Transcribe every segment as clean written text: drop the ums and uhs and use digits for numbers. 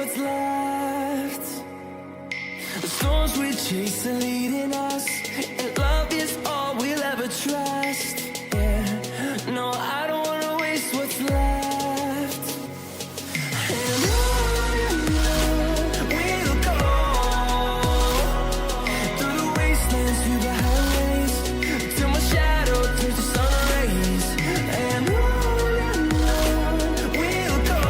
what's left. The storms we chase are leading us, and love is all we'll ever trust. Yeah, no, I don't wanna waste what's left. And on we'll go, through the wastelands, through the highways, till my shadow turns to sun rays. And on we'll go,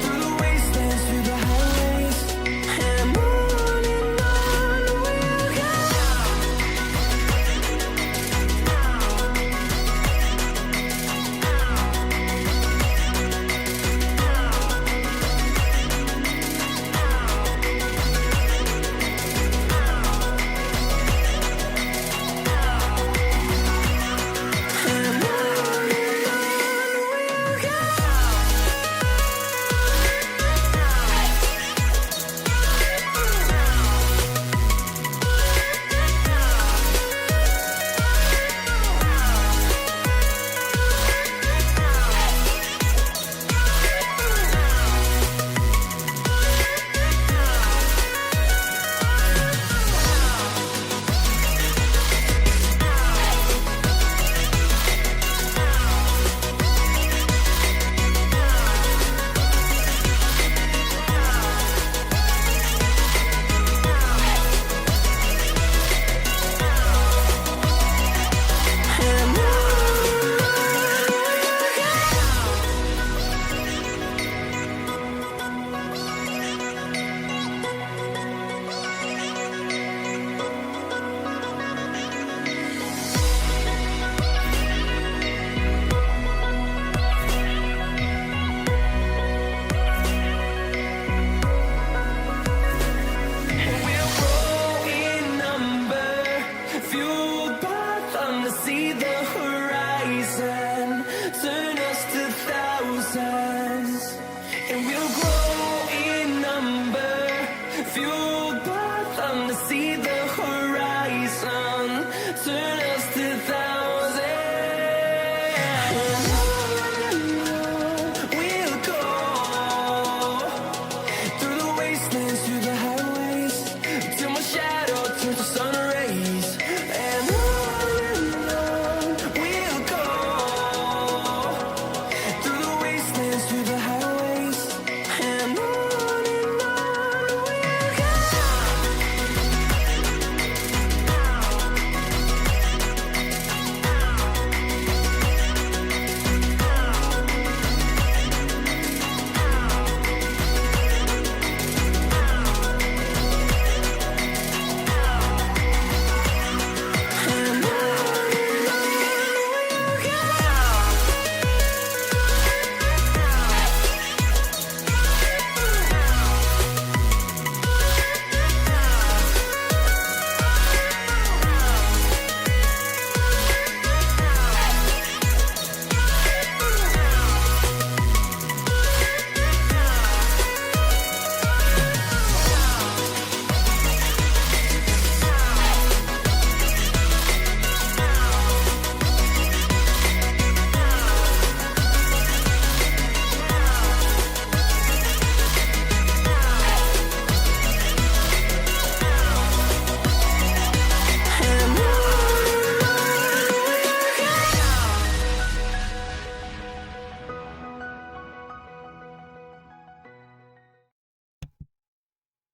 through the wastelands, through the highways, and on we'll go.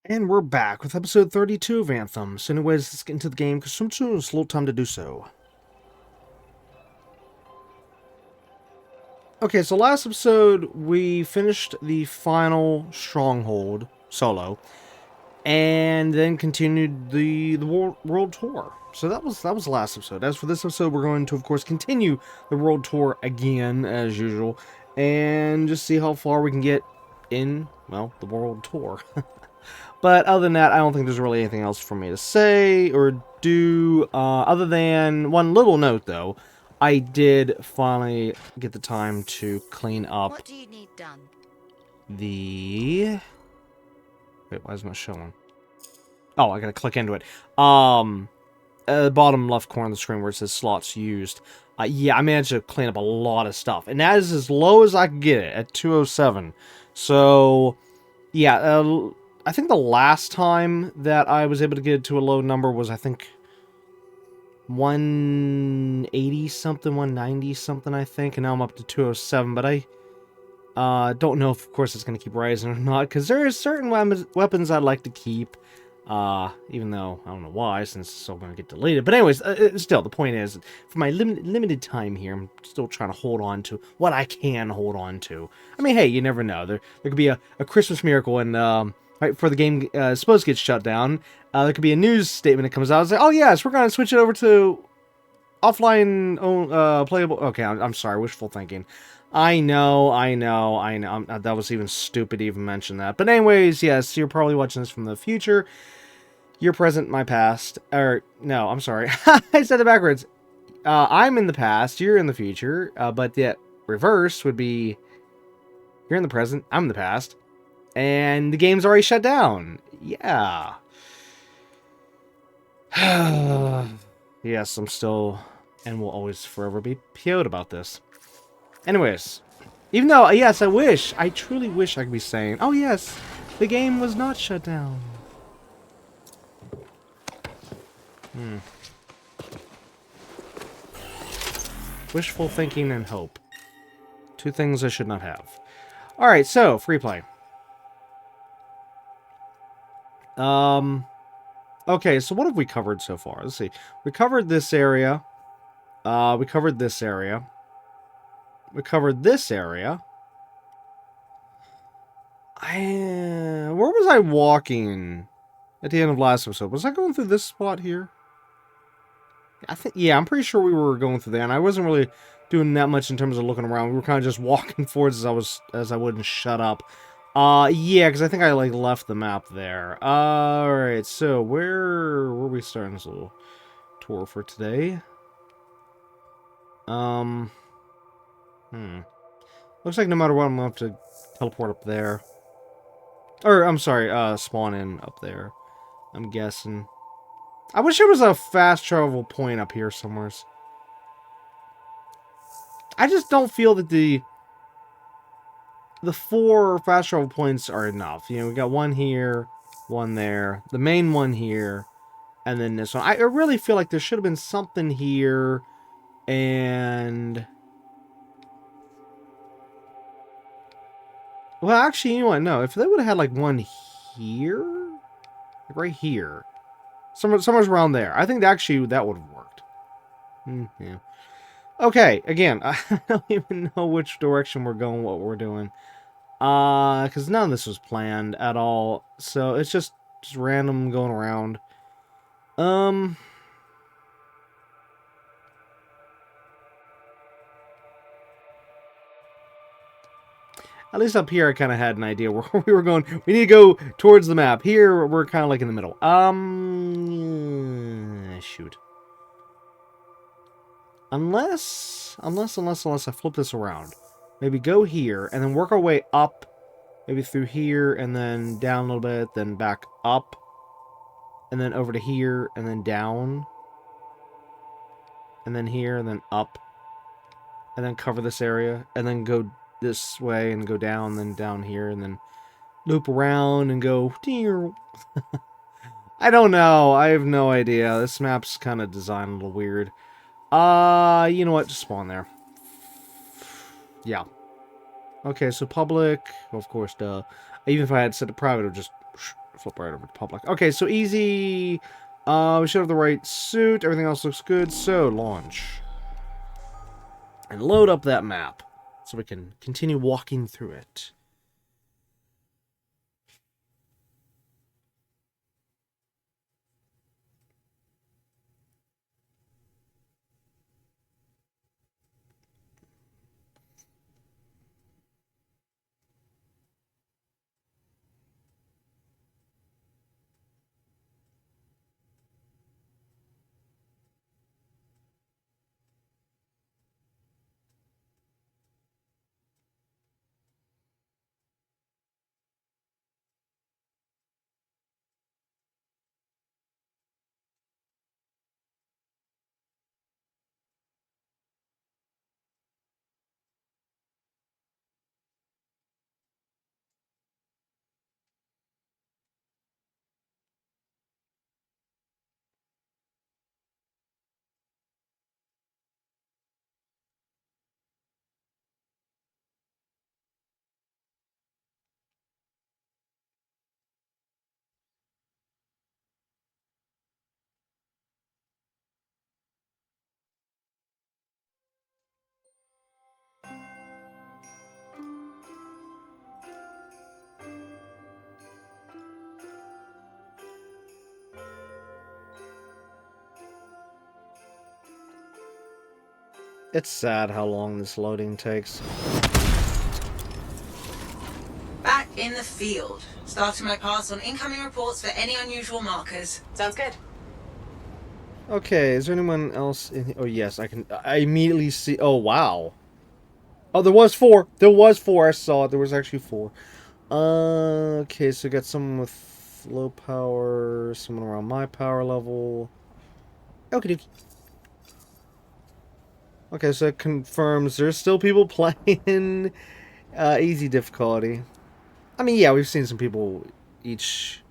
And we're back with episode 32 of Anthem. So anyways, let's get into the game, because sometimes it's a little time to do so. Okay, so last episode, we finished the final stronghold solo, and then continued the world tour. So that was the last episode. As for this episode, we're going to, of course, continue the world tour again, as usual, and just see how far we can get in, well, the world tour. But other than that, I don't think there's really anything else for me to say or do, other than one little note, though. I did finally get the time to clean up What do you need done? the... Wait, why isn't it showing? Oh, I gotta click into it. The bottom left corner of the screen where it says slots used. Yeah, I managed to clean up a lot of stuff. And that is as low as I could get it, at 207. So, yeah, I think the last time that I was able to get it to a low number was, I think, 180 something, 190 something, I think, and now I'm up to 207, but I don't know if, of course, it's going to keep rising or not, because there are certain weapons I'd like to keep, even though I don't know why, since it's all going to get deleted. But anyways, still, the point is, for my limited time here, I'm still trying to hold on to what I can hold on to. I mean, hey, you never know. There could be a Christmas miracle, and right before the game is supposed to get shut down, there could be a news statement that comes out and say, oh yes, we're going to switch it over to offline playable. Okay, I'm sorry, wishful thinking. I know. That was even stupid to even mention that. But anyways, yes, you're probably watching this from the future. You're present, my past. Or, no, I'm sorry. I said it backwards. I'm in the past, you're in the future. But yet, reverse would be, you're in the present, I'm in the past. And the game's already shut down. Yeah. Yes, I'm still, and will always forever be PO'd about this. Anyways, even though, yes, I truly wish I could be saying, oh yes, the game was not shut down. Wishful thinking and hope. Two things I should not have. Alright, so, free play. Okay, so what have we covered so far? Let's see. We covered this area. We covered this area. We covered this area. Where was I walking at the end of last episode? Was I going through this spot here? I think, yeah, I'm pretty sure we were going through there, and I wasn't really doing that much in terms of looking around. We were kind of just walking forwards as I wouldn't shut up. Yeah, because I think I, like, left the map there. Alright, so where were we starting this little tour for today? Looks like no matter what, I'm gonna have to teleport up there. Or, I'm sorry, spawn in up there. I'm guessing. I wish there was a fast travel point up here somewhere. I just don't feel that the 4 fast travel points are enough. You know, we got one here, one there, the main one here, and then this one. I really feel like there should have been something here, and... Well, actually, you know what? No, if they would have had, like, one here? Like, right here. Somewhere around there. I think actually that would have worked. Yeah. Okay, again, I don't even know which direction we're going, what we're doing. Because none of this was planned at all. So it's just random going around. At least up here I kind of had an idea where we were going. We need to go towards the map. Here, we're kind of like in the middle. Shoot. Unless I flip this around. Maybe go here, and then work our way up. Maybe through here, and then down a little bit, then back up. And then over to here, and then down. And then here, and then up. And then cover this area, and then go this way, and go down, then down here, and then loop around, and go... I don't know. I have no idea. This map's kind of designed a little weird. You know what? Just spawn there. Yeah. Okay, so public. Well, of course, duh. Even if I had set it private, it would just flip right over to public. Okay, so easy. We should have the right suit. Everything else looks good. So, launch. And load up that map so we can continue walking through it. It's sad how long this loading takes. Back in the field. Starting my pass on incoming reports for any unusual markers. Sounds good. Okay, is there anyone else in here? Oh, yes, I immediately see... Oh, wow. Oh, there was 4. There was 4. I saw it. There was actually 4. Okay, so we got someone with low power, someone around my power level. Okie dokie. Okay, so it confirms there's still people playing easy difficulty. I mean, yeah, we've seen some people each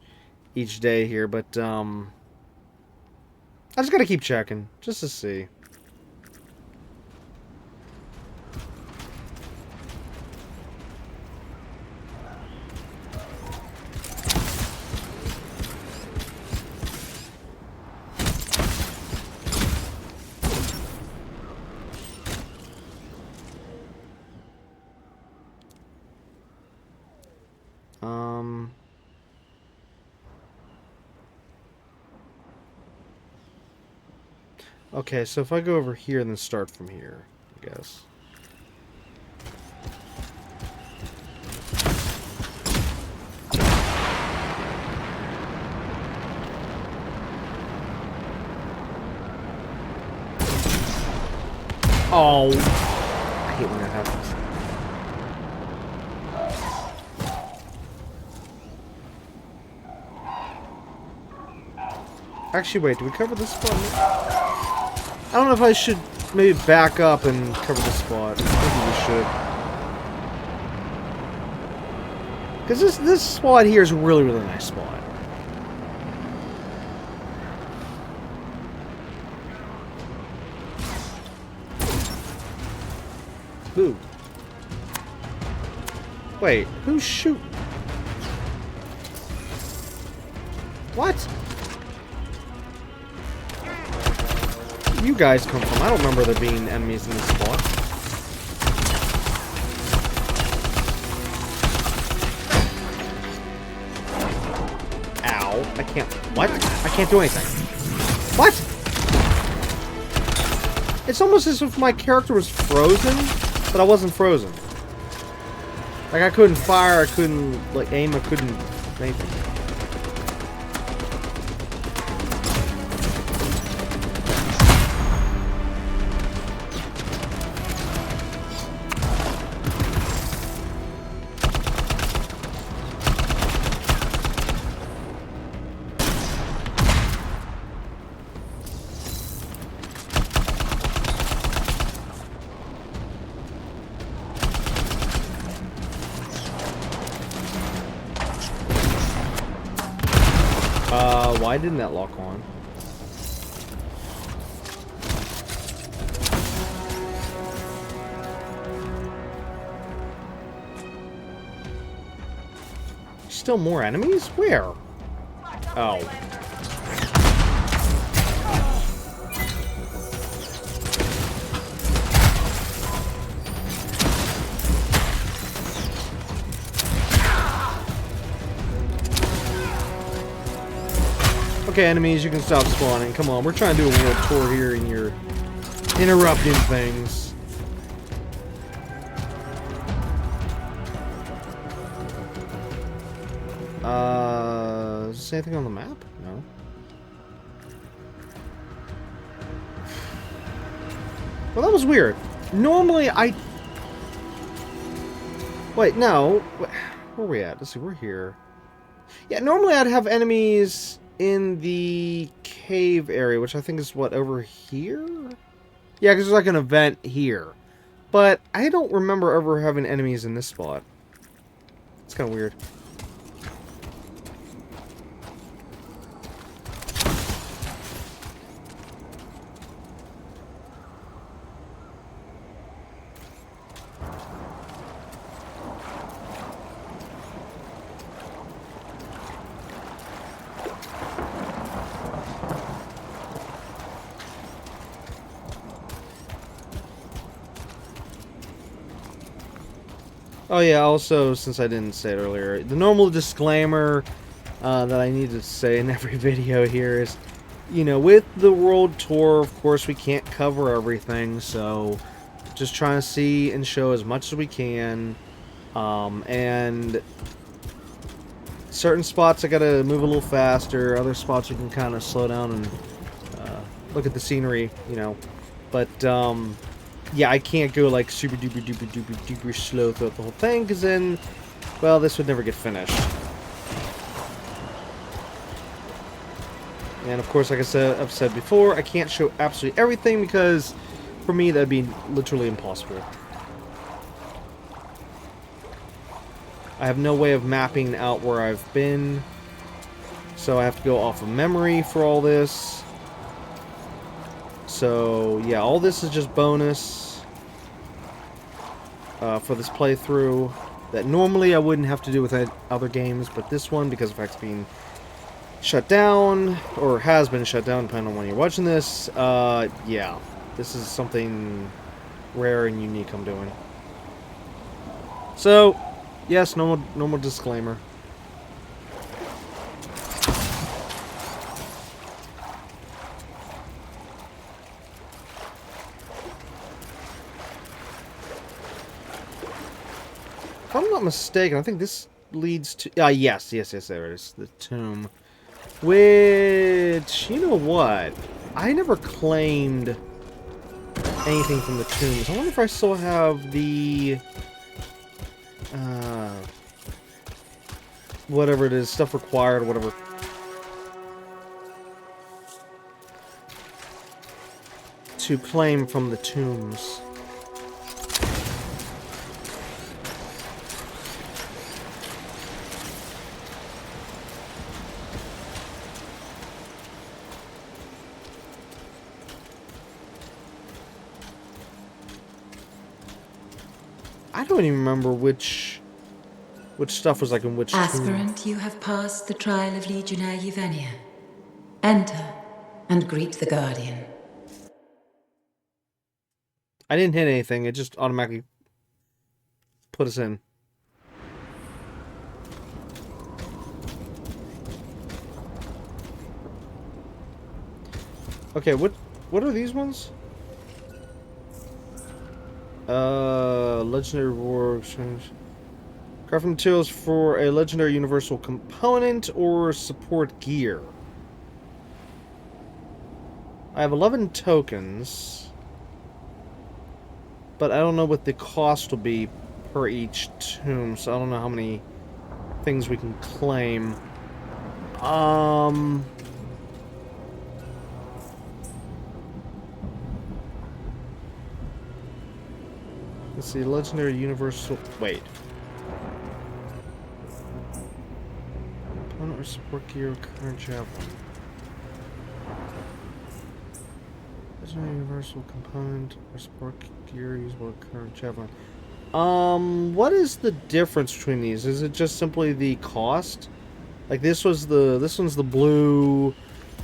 day here, but I just gotta keep checking just to see. Okay, so if I go over here and then start from here, I guess. Oh, I hate when that happens. Actually, wait, do we cover this spot? I don't know if I should maybe back up and cover the spot. Maybe we should. Because this spot here is a really, really nice spot. Who? Wait, who's shooting? What? Where you guys come from? I don't remember there being enemies in this spot. Ow. I can't... What? I can't do anything. What? It's almost as if my character was frozen, but I wasn't frozen. Like, I couldn't fire, I couldn't, like, aim, I couldn't... anything. Why didn't that lock on? Still more enemies? Where? Oh. Okay, enemies, you can stop spawning. Come on, we're trying to do a world tour here and you're interrupting things. Is there anything on the map? No. Well, that was weird. Normally, Wait, no. Where are we at? Let's see, we're here. Yeah, normally I'd have enemies in the cave area, which I think is, what, over here? Yeah, because there's like an event here. But I don't remember ever having enemies in this spot. It's kind of weird. Oh yeah, also, since I didn't say it earlier, the normal disclaimer that I need to say in every video here is you know, with the world tour, of course, we can't cover everything, so just trying to see and show as much as we can. And certain spots I gotta move a little faster, other spots you can kind of slow down and look at the scenery, you know. But, yeah, I can't go like super duper duper duper duper slow throughout the whole thing, because then, well, this would never get finished. And of course, like I've said before, I can't show absolutely everything because for me that'd be literally impossible. I have no way of mapping out where I've been, so I have to go off of memory for all this. So yeah, all this is just bonus for this playthrough that normally I wouldn't have to do with other games, but this one, because of the fact it's being shut down, or has been shut down, depending on when you're watching this, yeah, this is something rare and unique I'm doing. So, yes, normal disclaimer. If I'm not mistaken, I think this leads to... yes, there it is. The tomb. Which, you know what? I never claimed anything from the tombs. I wonder if I still have the... whatever it is, stuff required, whatever. To claim from the tombs. I don't even remember which stuff was like in which tomb. Aspirant, you have passed the trial of Legionnaire Yevenia. Enter and greet the Guardian. I didn't hit anything, it just automatically put us in. Okay, what are these ones? Legendary war exchange. Craft materials for a legendary universal component or support gear. I have 11 tokens, but I don't know what the cost will be per each tomb, so I don't know how many things we can claim. Let's see, legendary universal... Wait. Component or support gear, current javelin. Legendary universal component or support gear usable current javelin. What is the difference between these? Is it just simply the cost? Like this one's the blue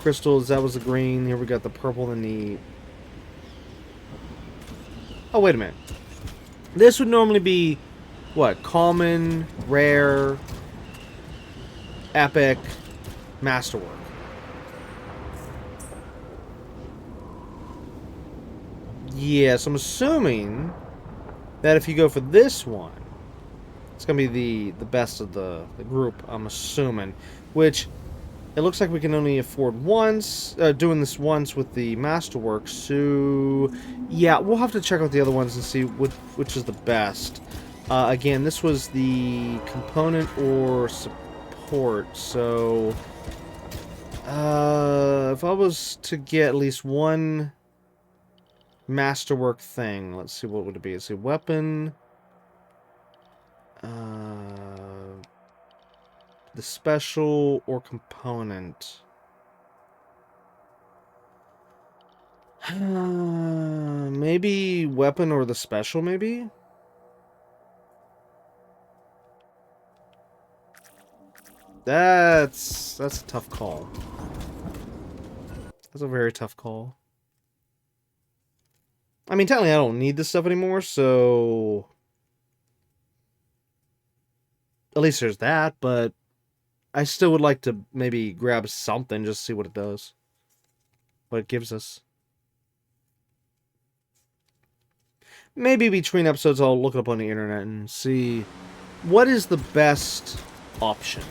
crystals, that was the green, here we got the purple and the... Oh, wait a minute. This would normally be, what, common, rare, epic, masterwork. Yes, I'm assuming that if you go for this one, it's going to be the best of the group, I'm assuming. Which, it looks like we can only afford once, doing this once with the masterwork, so... Yeah, we'll have to check out the other ones and see which is the best. Again, this was the component or support, so... if I was to get at least one masterwork thing, let's see, what would it be? It's a weapon... the special or component. Maybe weapon or the special, maybe? That's a tough call. That's a very tough call. I mean, technically I don't need this stuff anymore, so... At least there's that, but... I still would like to maybe grab something just to see what it does. what it gives us. Maybe between episodes I'll look it up on the internet and see what is the best option.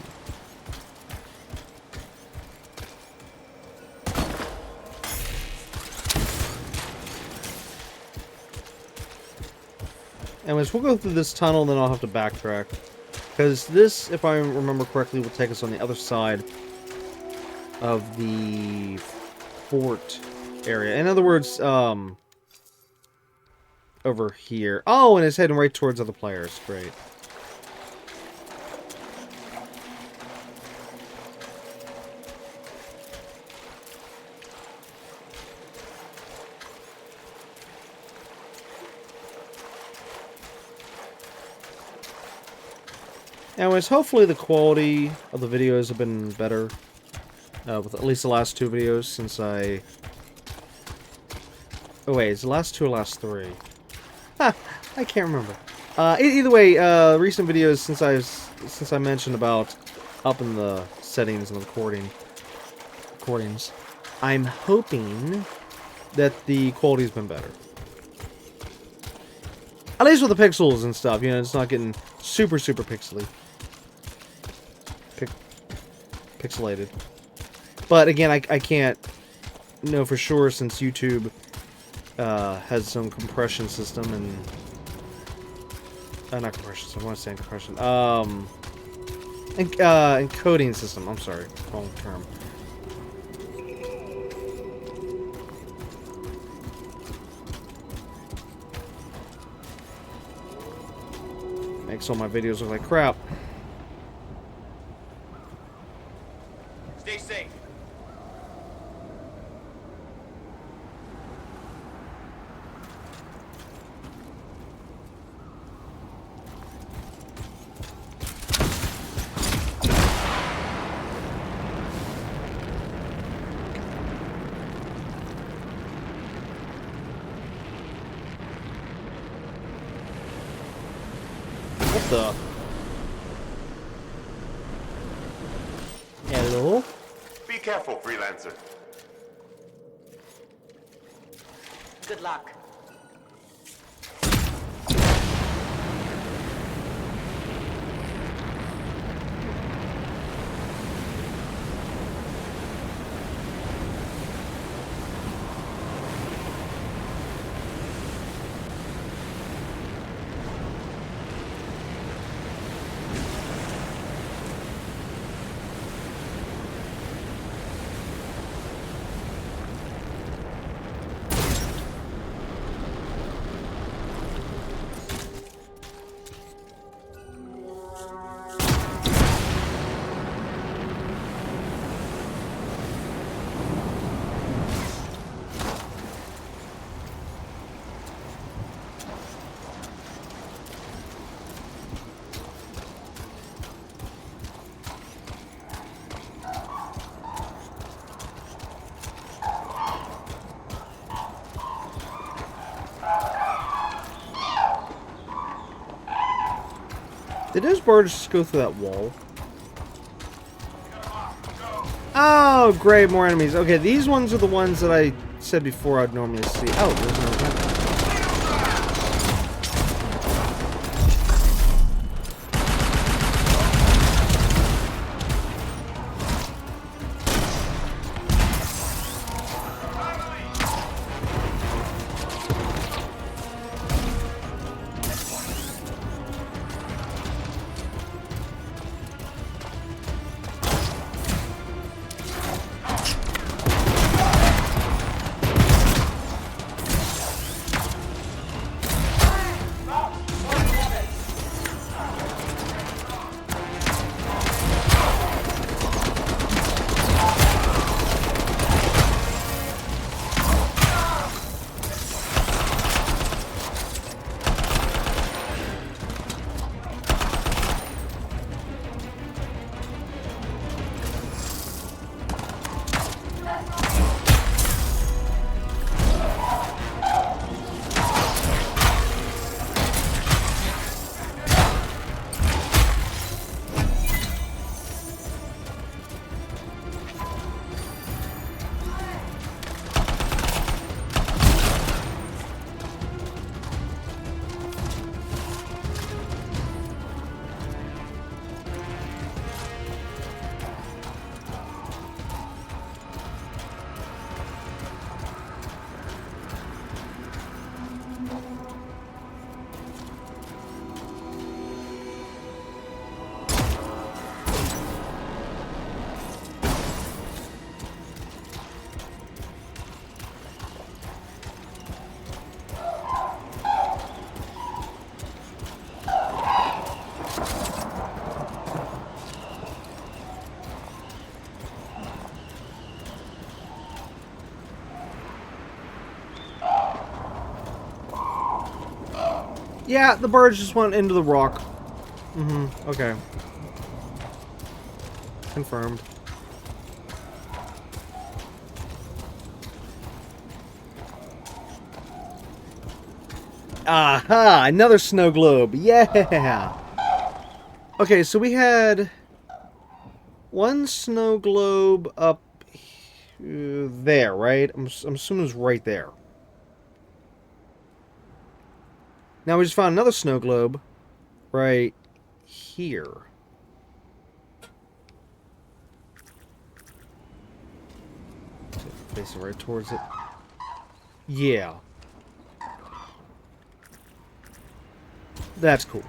Anyways, we'll go through this tunnel, then I'll have to backtrack. Because this, if I remember correctly, will take us on the other side of the fort area. In other words, over here. Oh, and it's heading right towards other players. Great. Anyways, hopefully the quality of the videos have been better. With at least the last 2 videos since I... Oh wait, is the last 2 or last 3? Ha! I can't remember. Either way, recent videos since I mentioned about upping the settings and the recordings, I'm hoping that the quality's been better. At least with the pixels and stuff, you know, it's not getting super pixely. Pixelated. But again, I can't know for sure since YouTube has some compression system and not compression system, I want to say compression. Encoding system, I'm sorry, wrong term. Makes all my videos look like crap. Stay safe. What the? Hello? Be careful, freelancer. Good luck. Did those birds just go through that wall? Oh, great, more enemies. Okay, these ones are the ones that I said before I'd normally see. Oh, there's no event. Yeah, the birds just went into the rock. Okay. Confirmed. Aha! Another snow globe. Yeah! Okay, so we had one snow globe up there, right? I'm assuming it's right there. Now we just found another snow globe right here. Facing right towards it. Yeah. That's cool.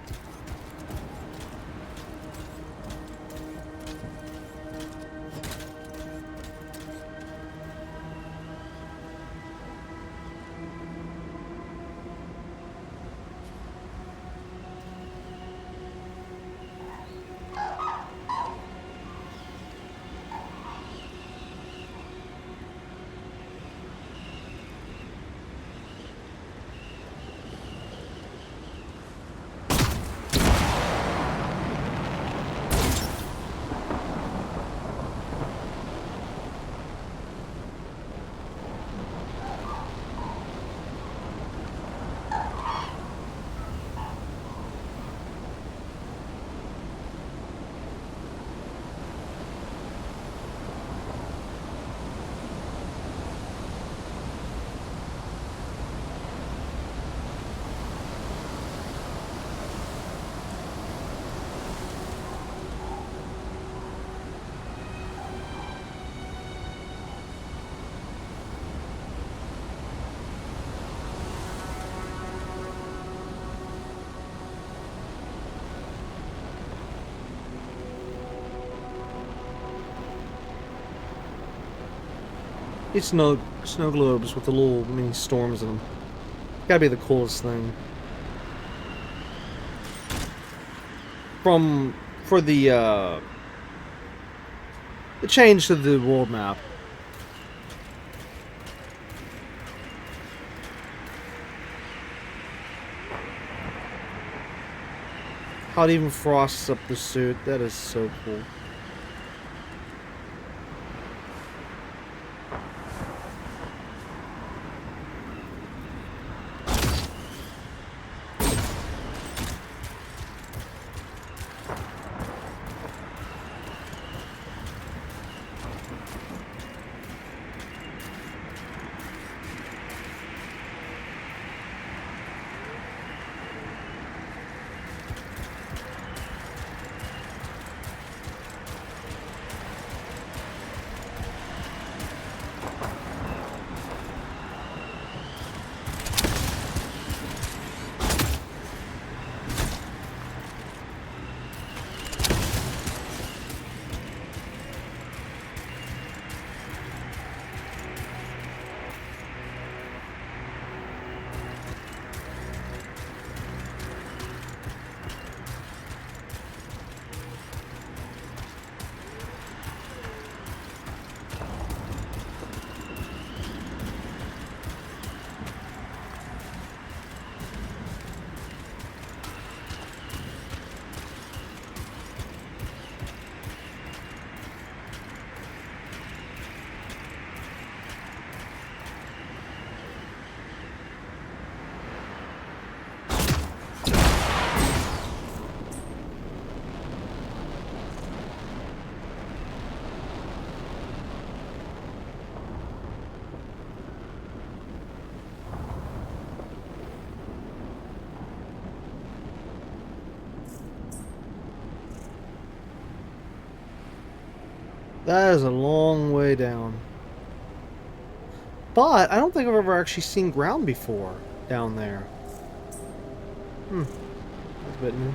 These snow globes with the little mini storms in them. Gotta be the coolest thing. For the change to the world map. How it even frosts up the suit. That is so cool. That is a long way down. But I don't think I've ever actually seen ground before down there. That's a bit new.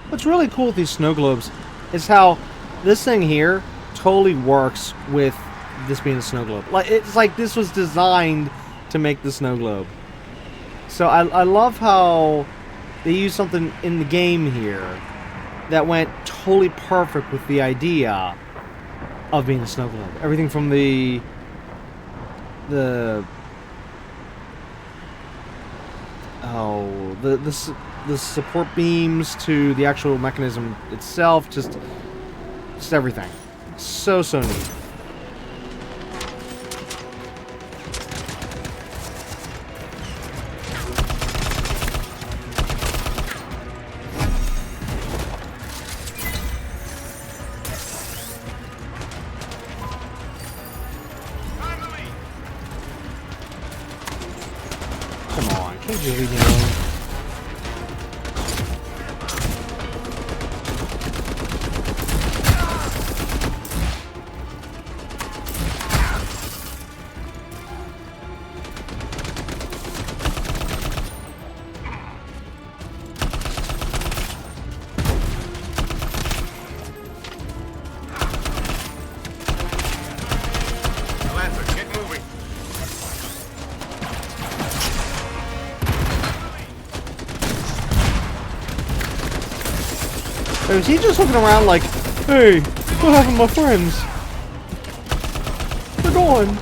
What's really cool with these snow globes is how this thing here totally works with this being a snow globe. Like, it's like this was designed to make the snow globe. So I love how they used something in the game here that went totally perfect with the idea of being a snow globe. Everything from the support beams to the actual mechanism itself, just everything. So neat. Come on, can't you leave me alone? Lancer, get moving. Is he just looking around like, hey, what happened to my friends? They're gone.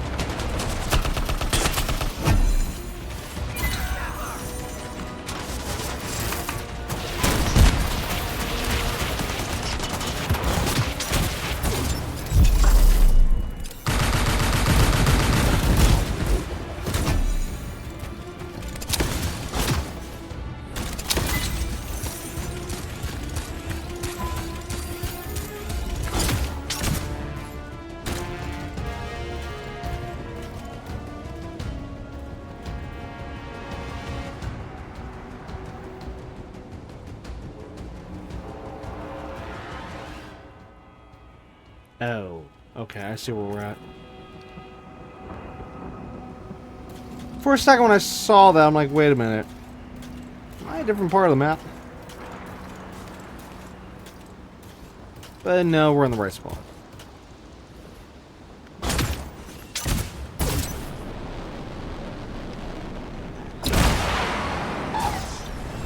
Oh, okay, I see where we're at. For a second when I saw that, I'm like, wait a minute. Am I a different part of the map? But no, we're in the right spot.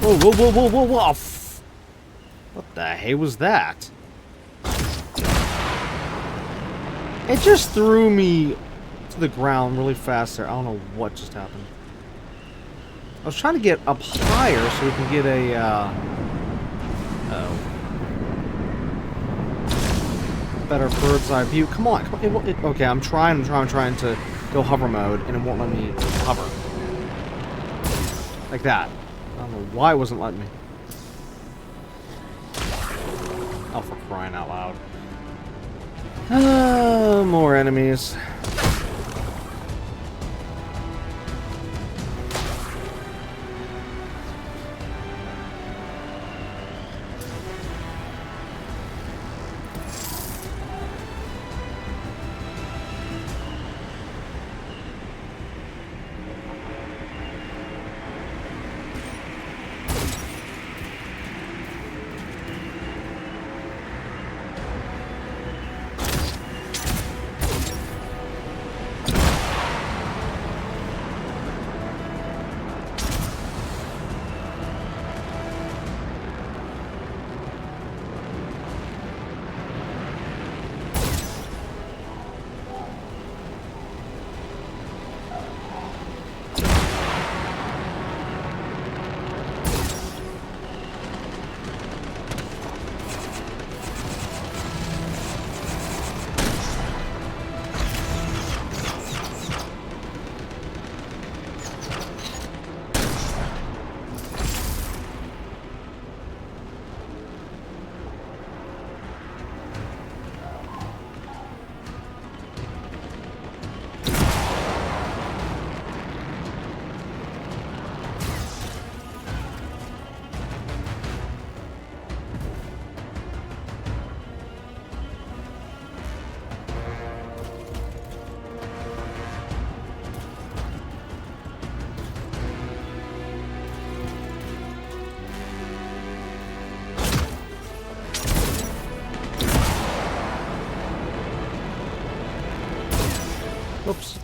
Whoa, whoa, whoa, whoa, whoa, whoa! What the hey was that? It just threw me to the ground really fast there. I don't know what just happened. I was trying to get up higher so we can get a, better bird's eye view. Come on, come on. Okay, I'm trying to go hover mode, and it won't let me hover. Like that. I don't know why it wasn't letting me. Oh, for crying out loud. More enemies. Oops.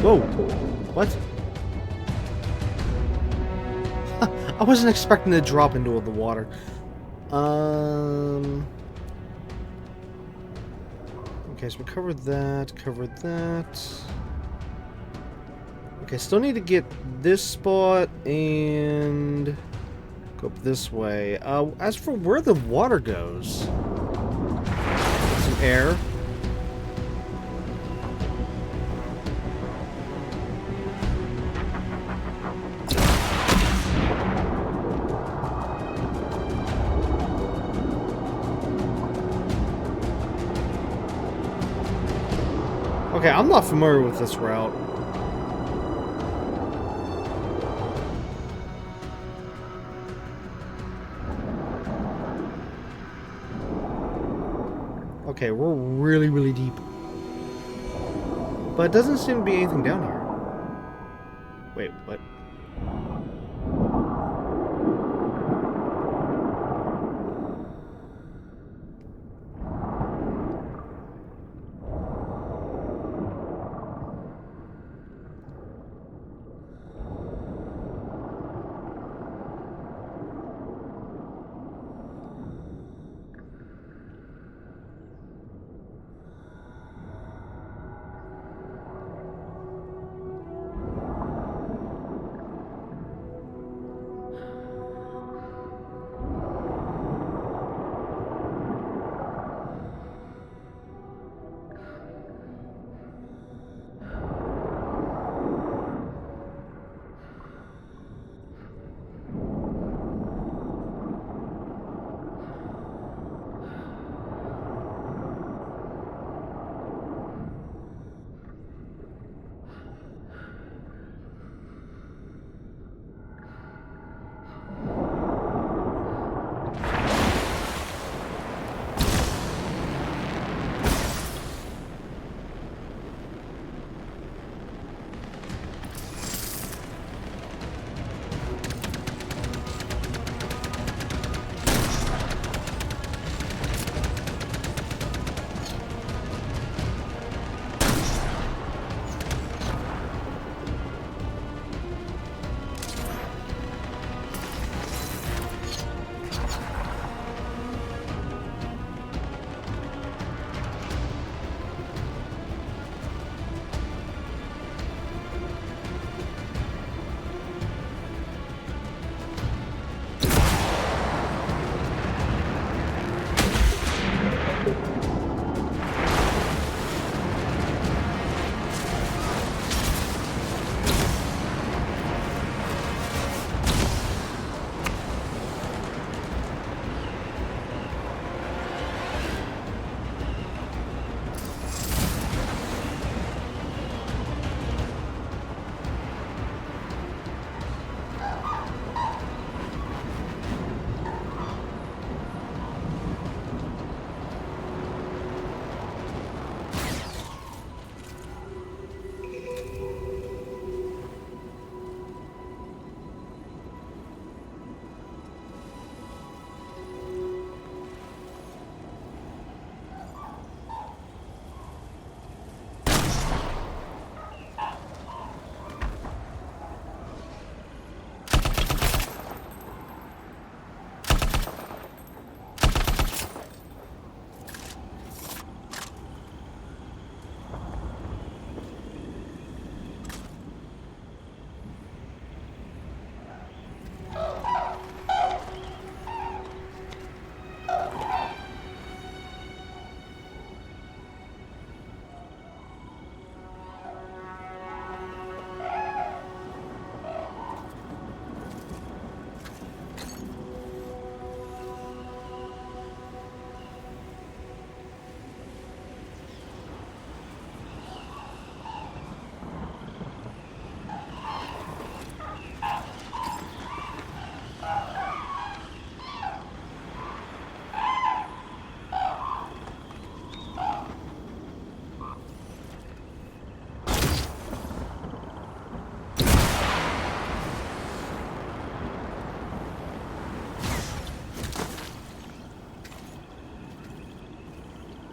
Whoa! What? I wasn't expecting to drop into the water. Okay, so we covered that, Okay, still need to get this spot and go up this way. As for where the water goes, some air. Okay, I'm not familiar with this route. Okay, we're really, really deep. But it doesn't seem to be anything down here. Wait, what?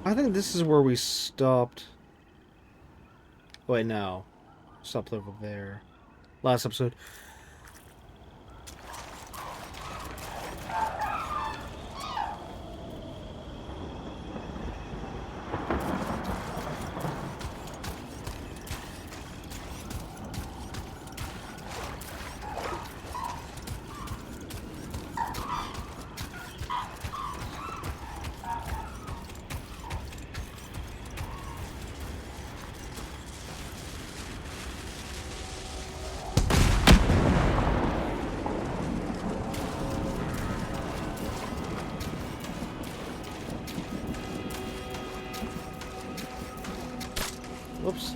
I think this is where we stopped. Wait, no. Stopped over there. Last episode. Whoops.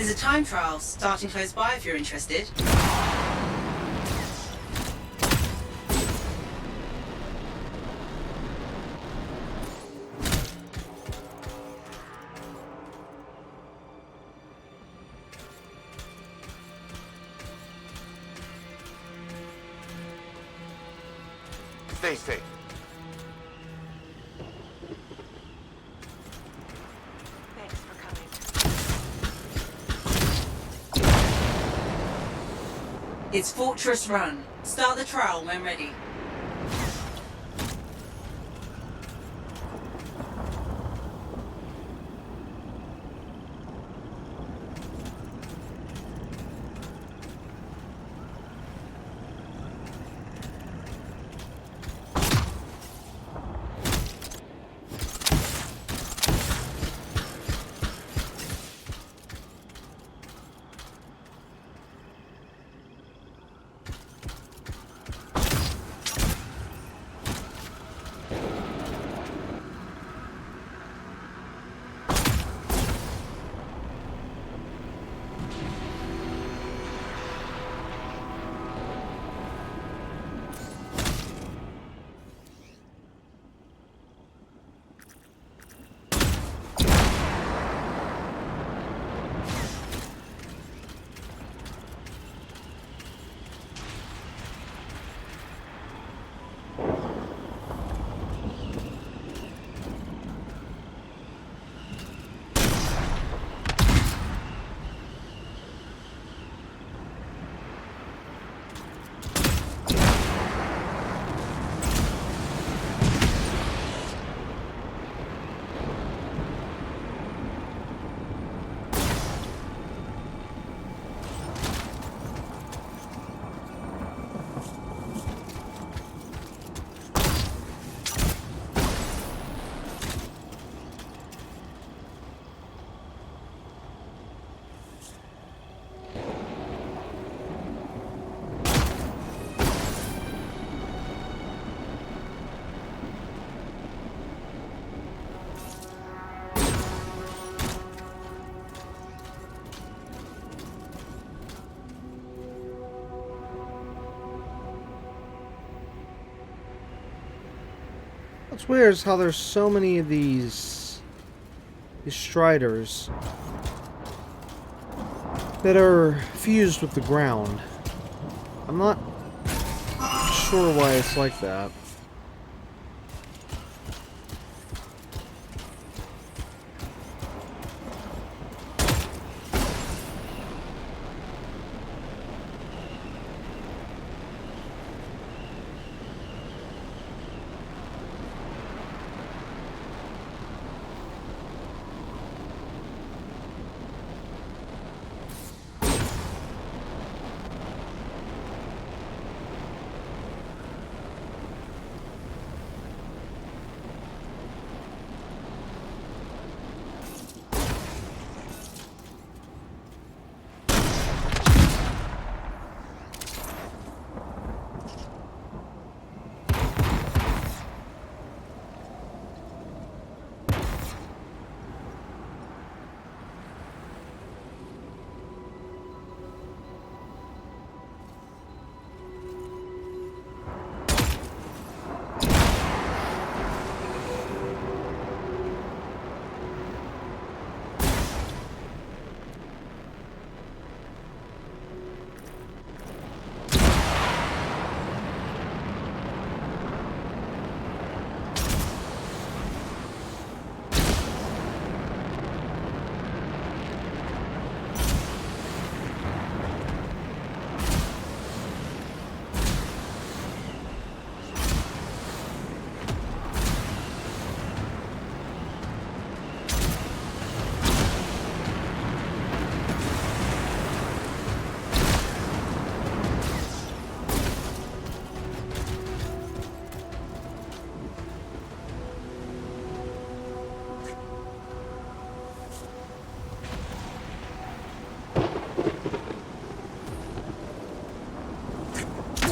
There's a time trial starting close by if you're interested. Stay safe. Thanks for coming. It's Fortress Run. Start the trial when ready. What's weird is how there's so many of these striders that are fused with the ground. I'm not sure why it's like that.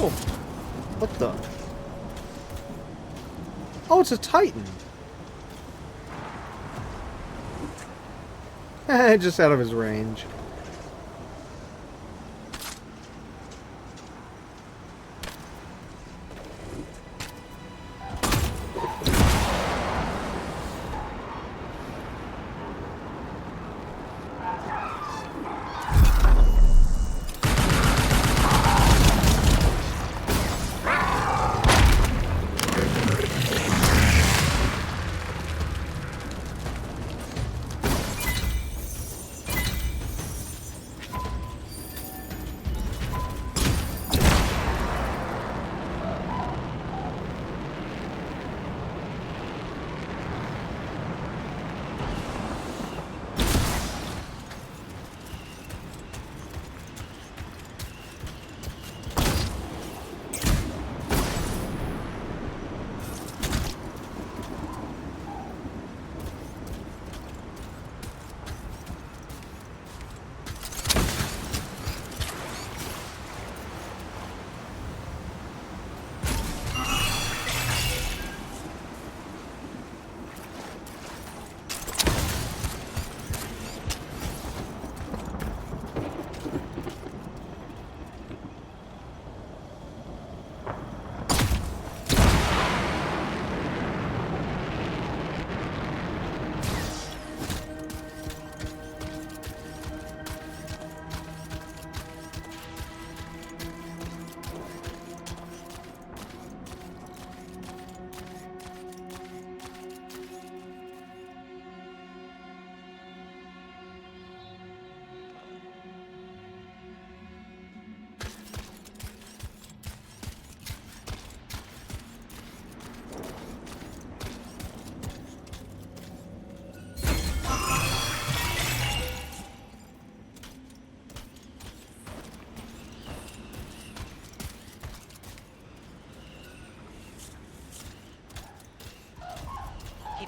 Oh, what the? Oh, it's a Titan. Just out of his range.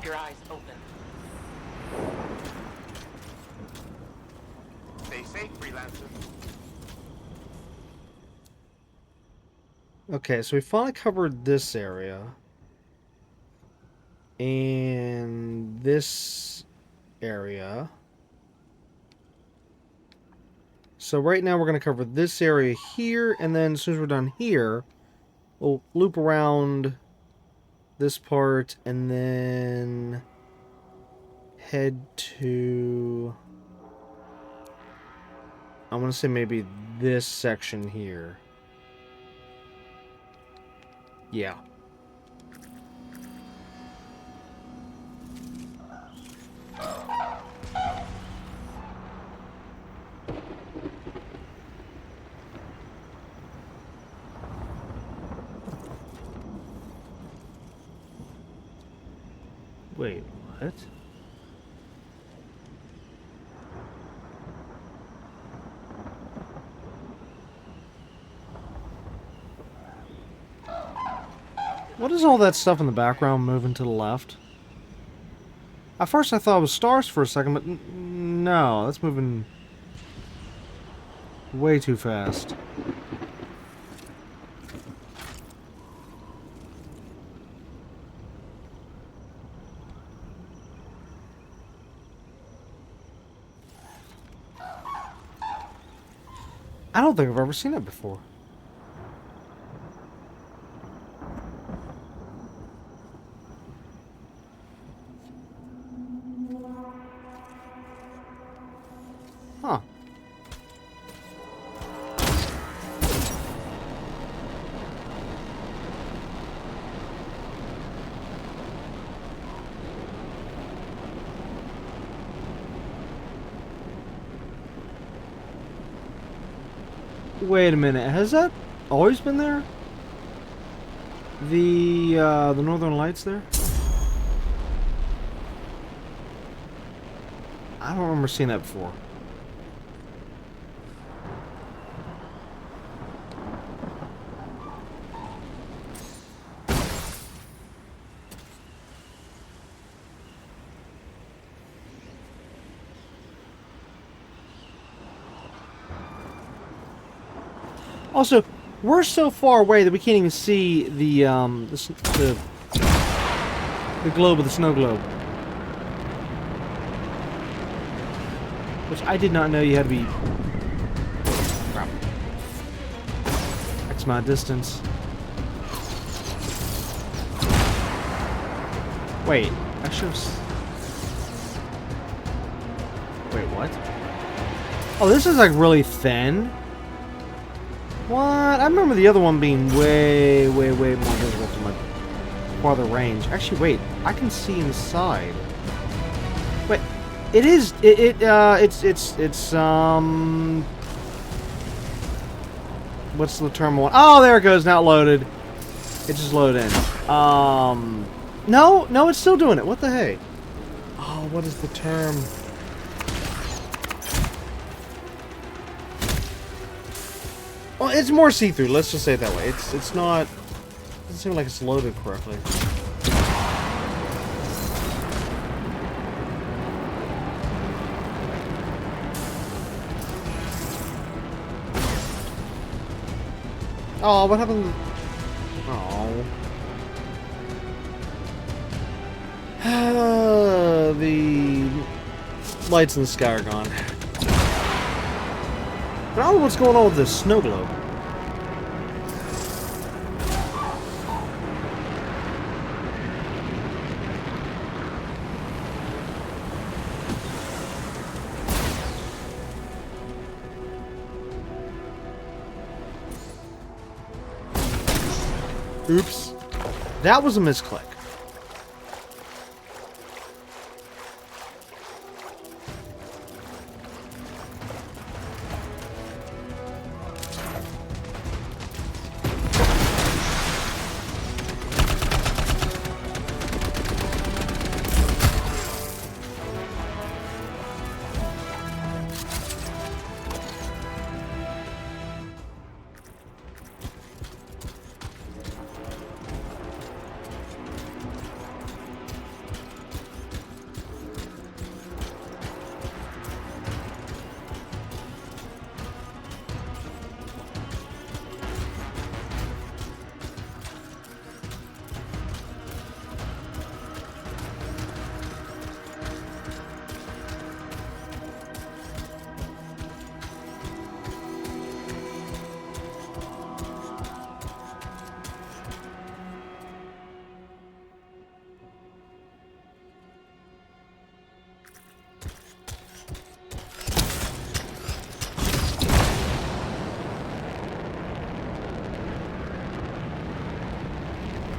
Keep your eyes open. Stay safe, freelancer. Okay, so we finally covered this area. And this area. So right now we're going to cover this area here, and then as soon as we're done here, we'll loop around this part, and then head to... I want to say maybe this section here. Yeah. Wait, what? What is all that stuff in the background moving to the left? At first I thought it was stars for a second, but no, that's moving way too fast. I don't think I've ever seen it before. Huh. Wait a minute, has that always been there? The Northern Lights there? I don't remember seeing that before. Also, we're so far away that we can't even see the globe of the snow globe. Which I did not know you had to be... Crap. X amount of distance. Wait, I should have... Wait, what? Oh, this is like really thin? What? I remember the other one being way more visible from like farther range. Actually, wait. I can see inside. Wait. It is. It's what's the term one? Oh, there it goes. Now loaded. It just loaded in. No, it's still doing it. What the heck? Oh, what is the term? Well, it's more see-through. Let's just say it that way. It's not. It doesn't seem like it's loaded correctly. Oh, what happened? Oh. The lights in the sky are gone. But I don't know what's going on with this snow globe. Oops. That was a misclick.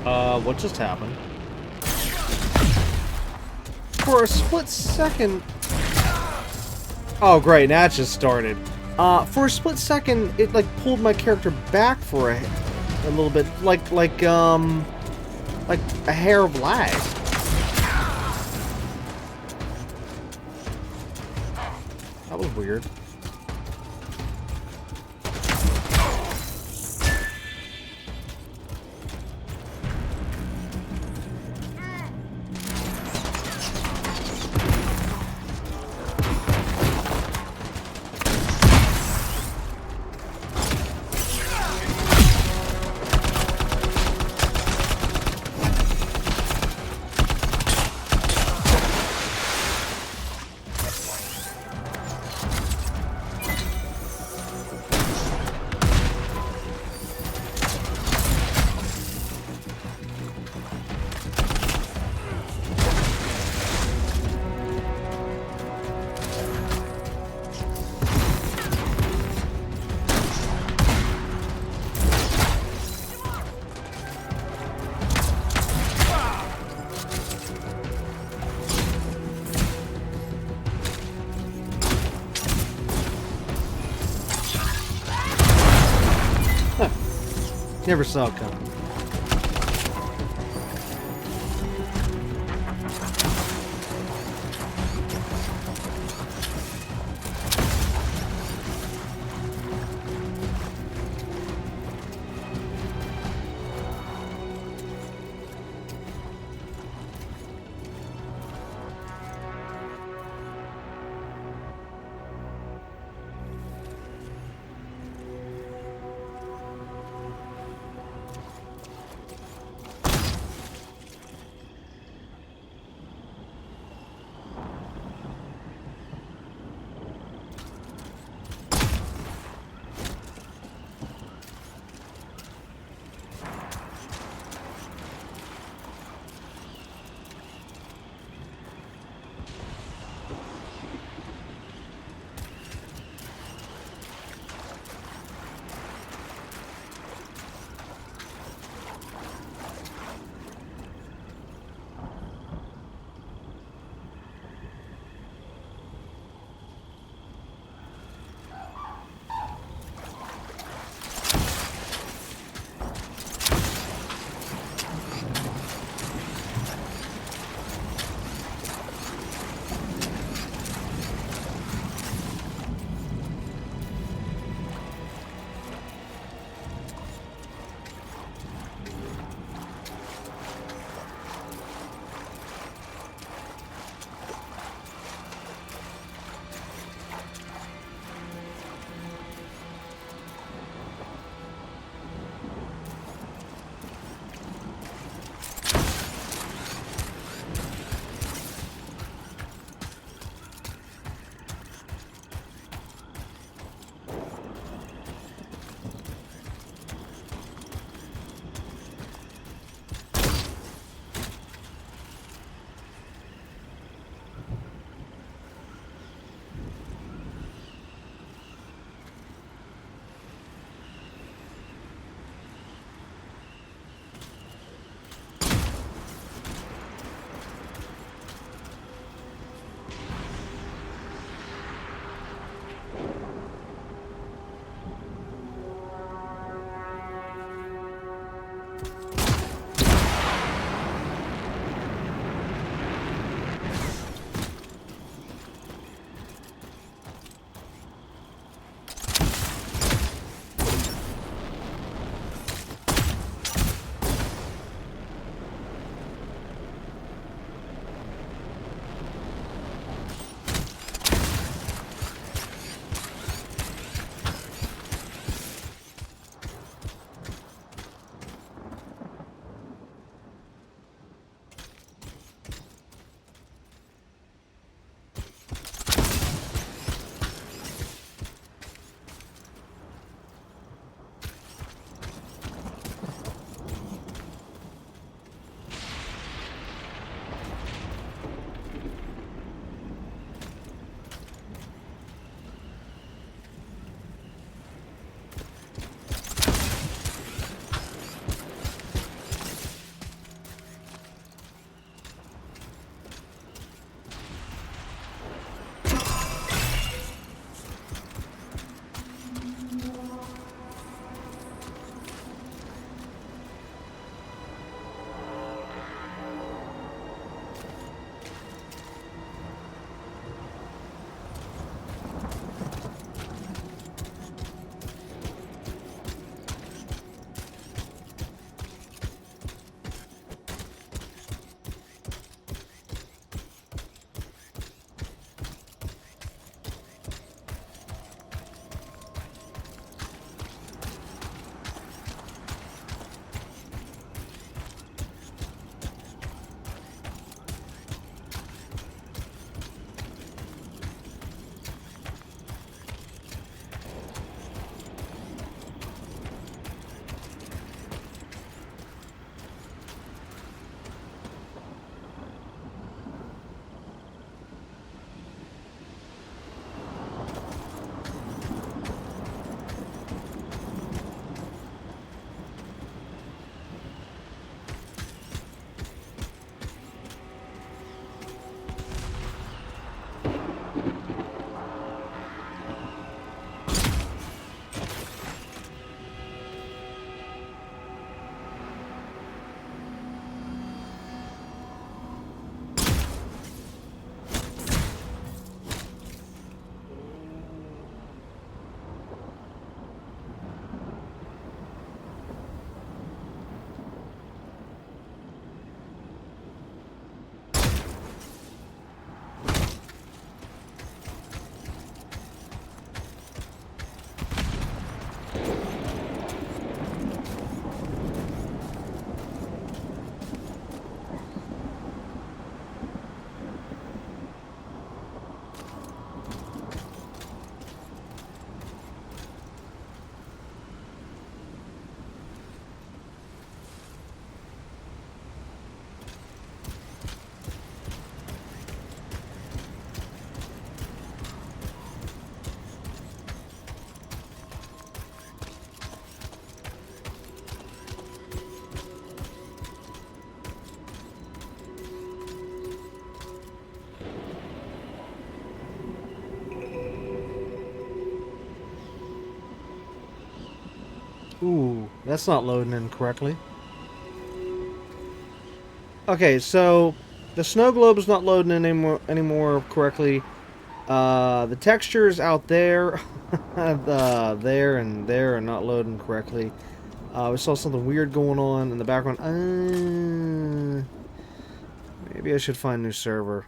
What just happened? For a split second... Oh, great, now it just started. For a split second, it, like, pulled my character back for a little bit. Like a hair of lag. That was weird. Never saw it coming. Ooh, that's not loading in correctly. Okay, so the snow globe is not loading in anymore correctly. The textures out there, there and there are not loading correctly. We saw something weird going on in the background. Maybe I should find a new server.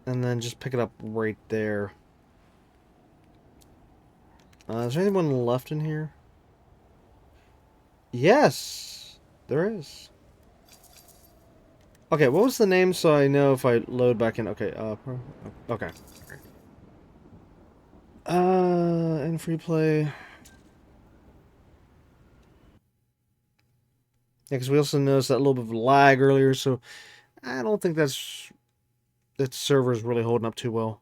And then just pick it up right there. Is there anyone left in here? Yes, there is. Okay, what was the name so I know if I load back in? Okay, okay. In free play. Yeah, because we also noticed that little bit of lag earlier, so I don't think that server is really holding up too well.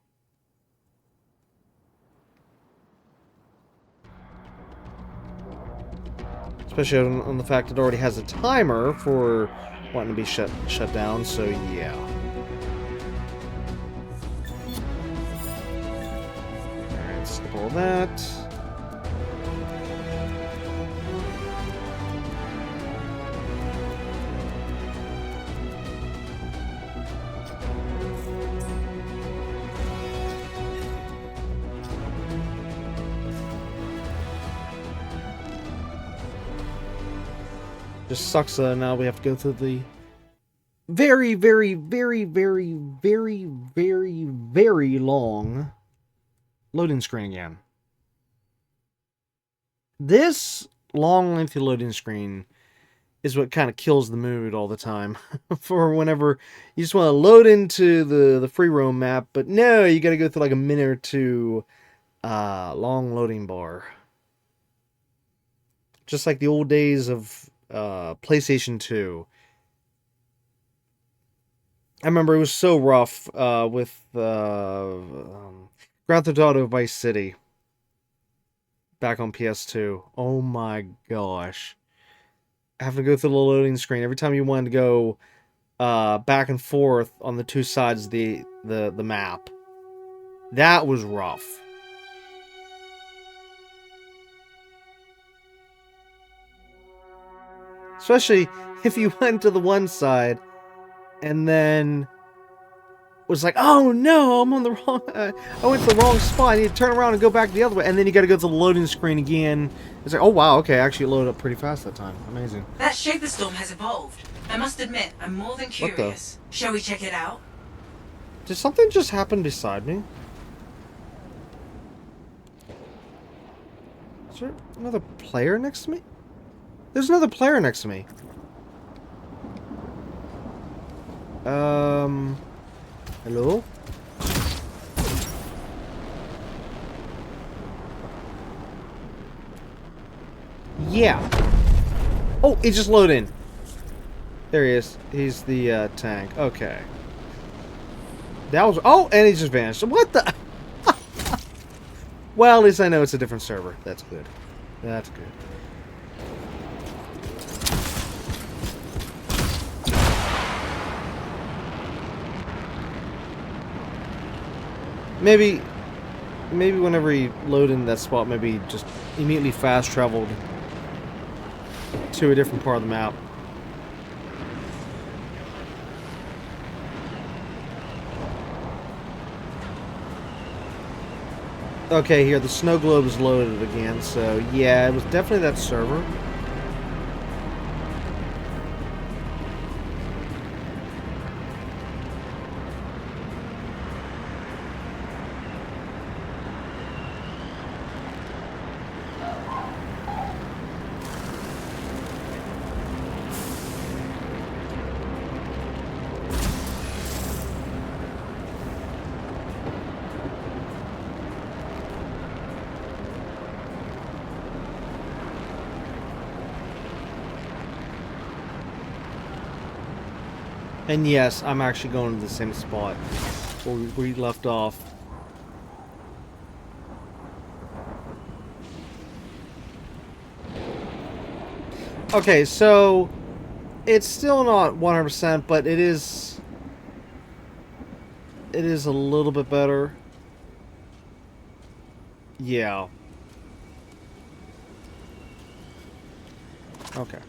Especially on the fact it already has a timer for wanting to be shut down, so yeah. Alright, skip all that. Just sucks now we have to go through the very, very, very, very, very, very, very long loading screen again. This long, lengthy loading screen is what kind of kills the mood all the time. For whenever you just want to load into the free roam map, but no, you got to go through like a minute or two long loading bar. Just like the old days of PlayStation 2. I remember it was so rough with Grand Theft Auto Vice City back on PS2. Oh my gosh. Having to go through the loading screen every time you wanted to go back and forth on the two sides of the map. That was rough. Especially if you went to the one side and then was like, oh no, I'm on the wrong, I went to the wrong spot. I need to turn around and go back the other way. And then you got to go to the loading screen again. It's like, oh wow, okay, I actually loaded up pretty fast that time. Amazing. That shape the storm has evolved. I must admit, I'm more than curious. Shall we check it out? Did something just happen beside me? Is there another player next to me? There's another player next to me. Hello? Yeah. Oh, he just loaded in. There he is. He's the tank. Okay. That was... Oh, and he just vanished. What the... Well, at least I know it's a different server. That's good. That's good. Maybe whenever he loaded in that spot, maybe just immediately fast traveled to a different part of the map. Okay, here, the snow globe is loaded again, so yeah, it was definitely that server. And yes, I'm actually going to the same spot where we left off. Okay, so it's still not 100%, but it is a little bit better. Yeah. Okay.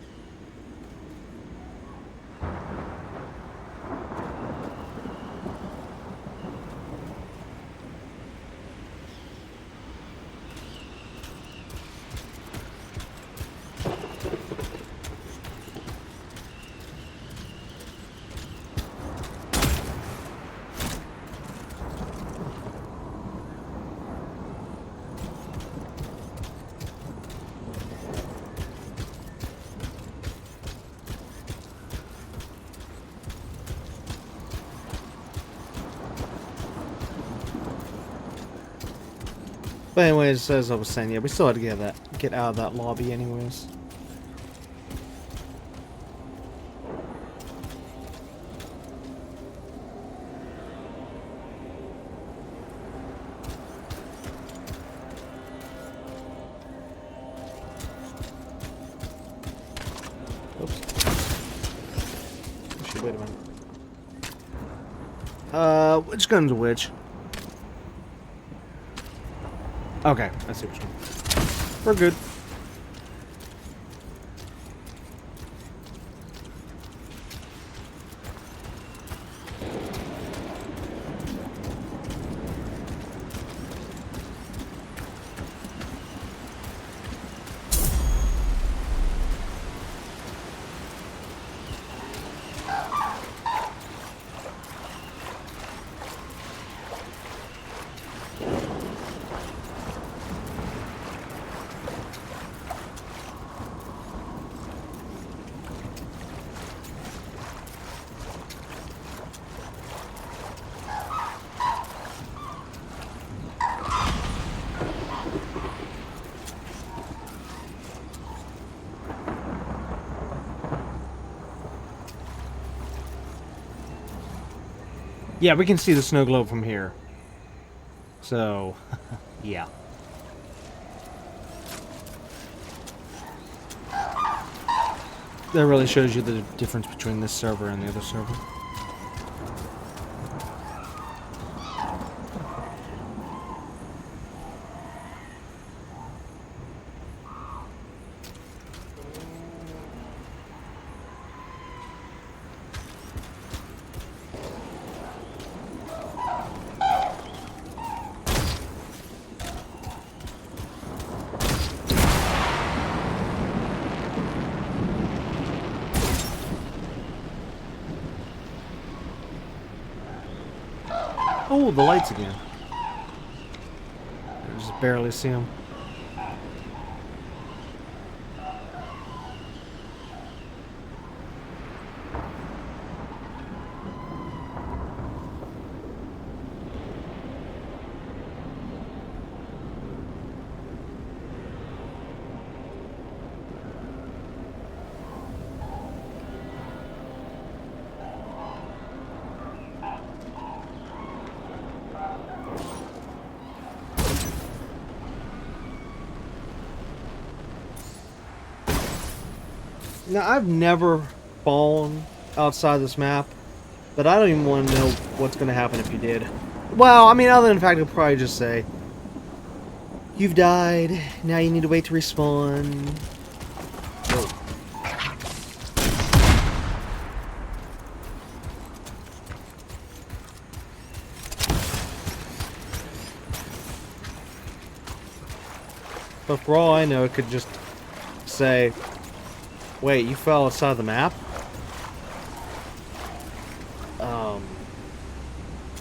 But anyways, as I was saying, yeah, we still had to get out of that lobby anyways. Oops. Actually, wait a minute. Which gun's which? Okay, I see which one. We're good. Yeah, we can see the snow globe from here. So, yeah. That really shows you the difference between this server and the other server. Oh, the lights again. I just barely see them. Now, I've never fallen outside this map, but I don't even want to know what's going to happen if you did. Well, I mean, other than the fact, it'll probably just say, you've died, now you need to wait to respawn. Oh. But for all I know, it could just say, wait, you fell outside the map?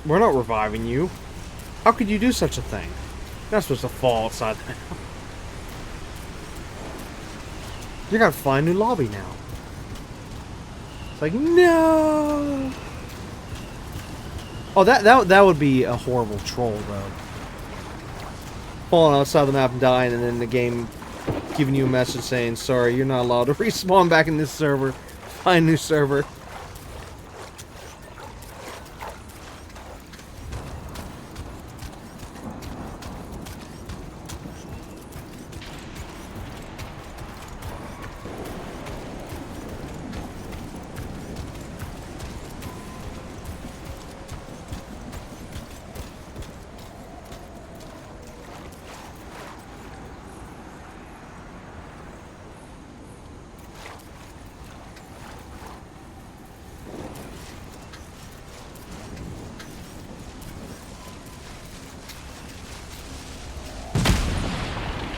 We're not reviving you. How could you do such a thing? You're not supposed to fall outside the map. You gotta find a new lobby now. It's like, no! Oh, that would be a horrible troll, though. Falling outside the map and dying, and then the game giving you a message saying, sorry, you're not allowed to respawn back in this server. Find a new server.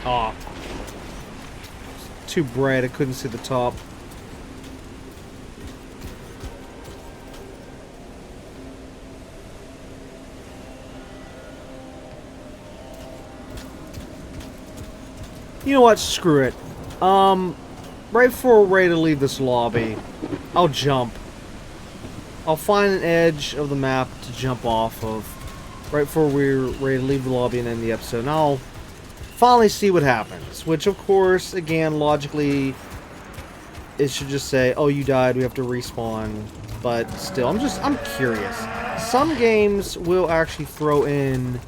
Oh. Too bright, I couldn't see the top. You know what? Screw it. Right before we're ready to leave this lobby, I'll jump. I'll find an edge of the map to jump off of right before we're ready to leave the lobby and end the episode. And I'll finally see what happens. Which, of course, again, logically, it should just say, oh, you died, we have to respawn. But still, I'm curious. Some games will actually throw in,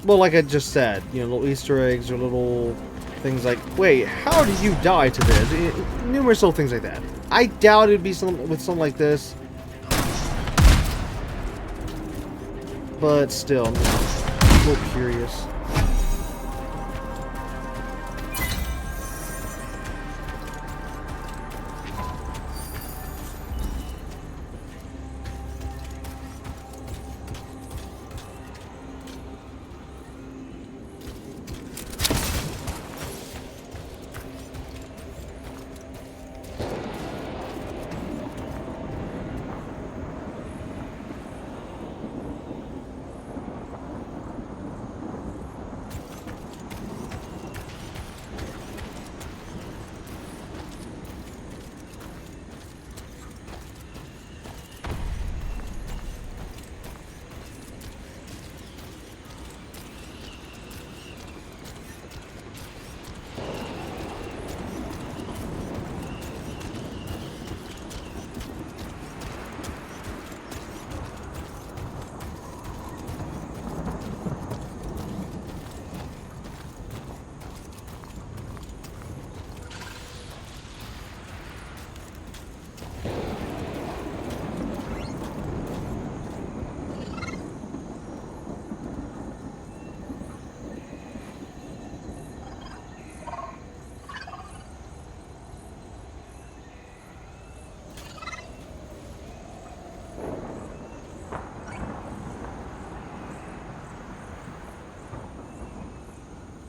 well, like I just said, you know, little Easter eggs or little things like, wait, how did you die to this? Numerous little things like that. I doubt it'd be something with something like this. But still, I'm just a little curious.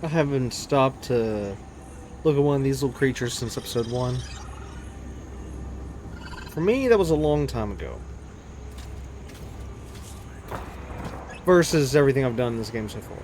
I haven't stopped to look at one of these little creatures since episode 1. For me, that was a long time ago. Versus everything I've done in this game so far.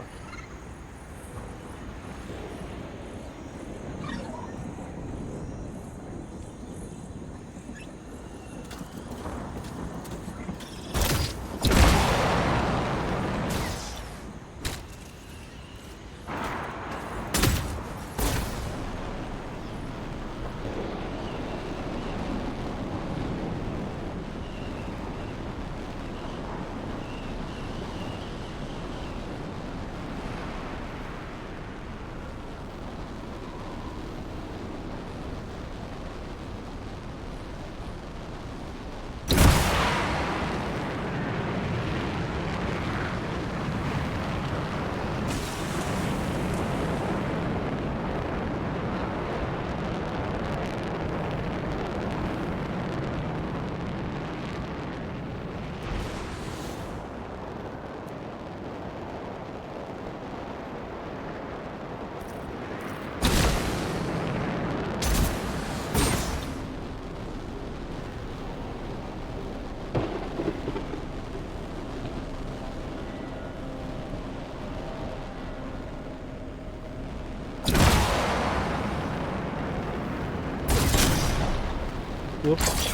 Whoops.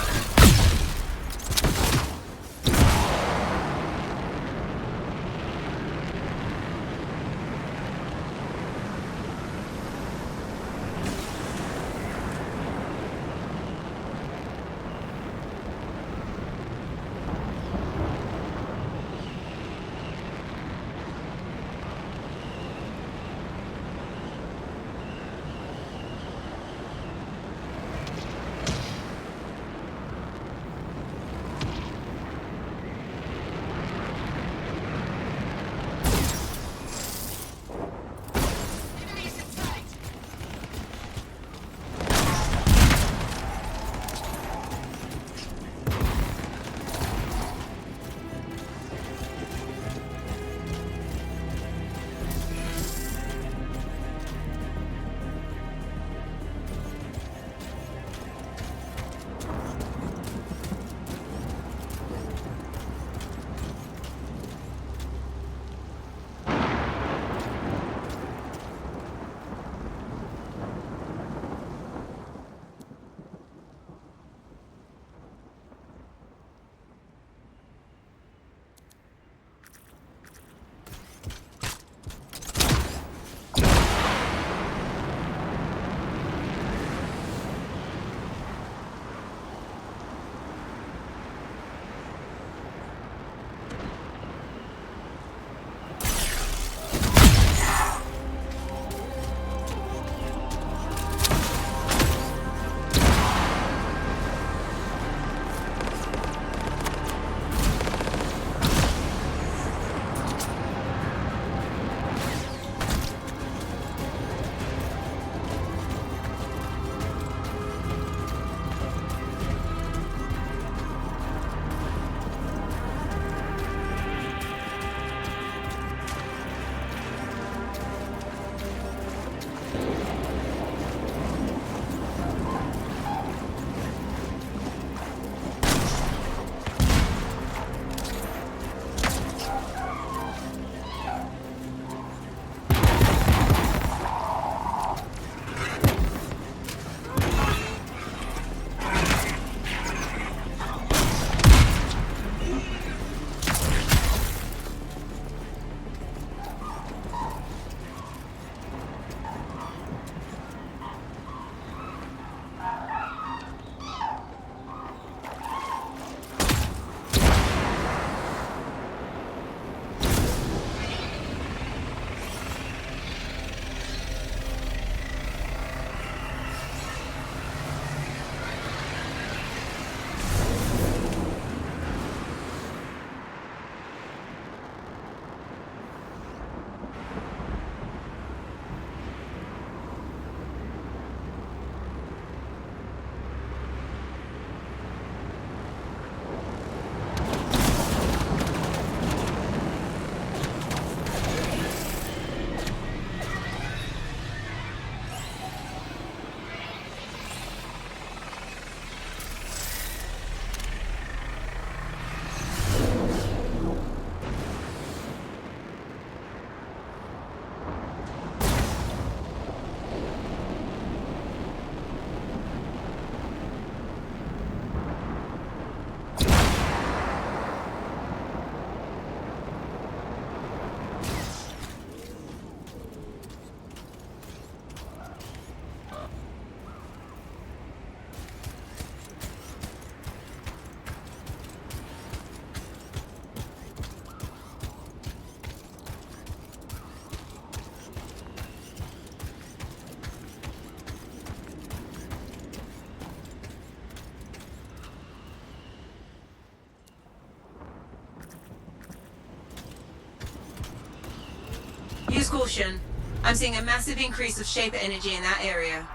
Use caution. I'm seeing a massive increase of Shaper energy in that area.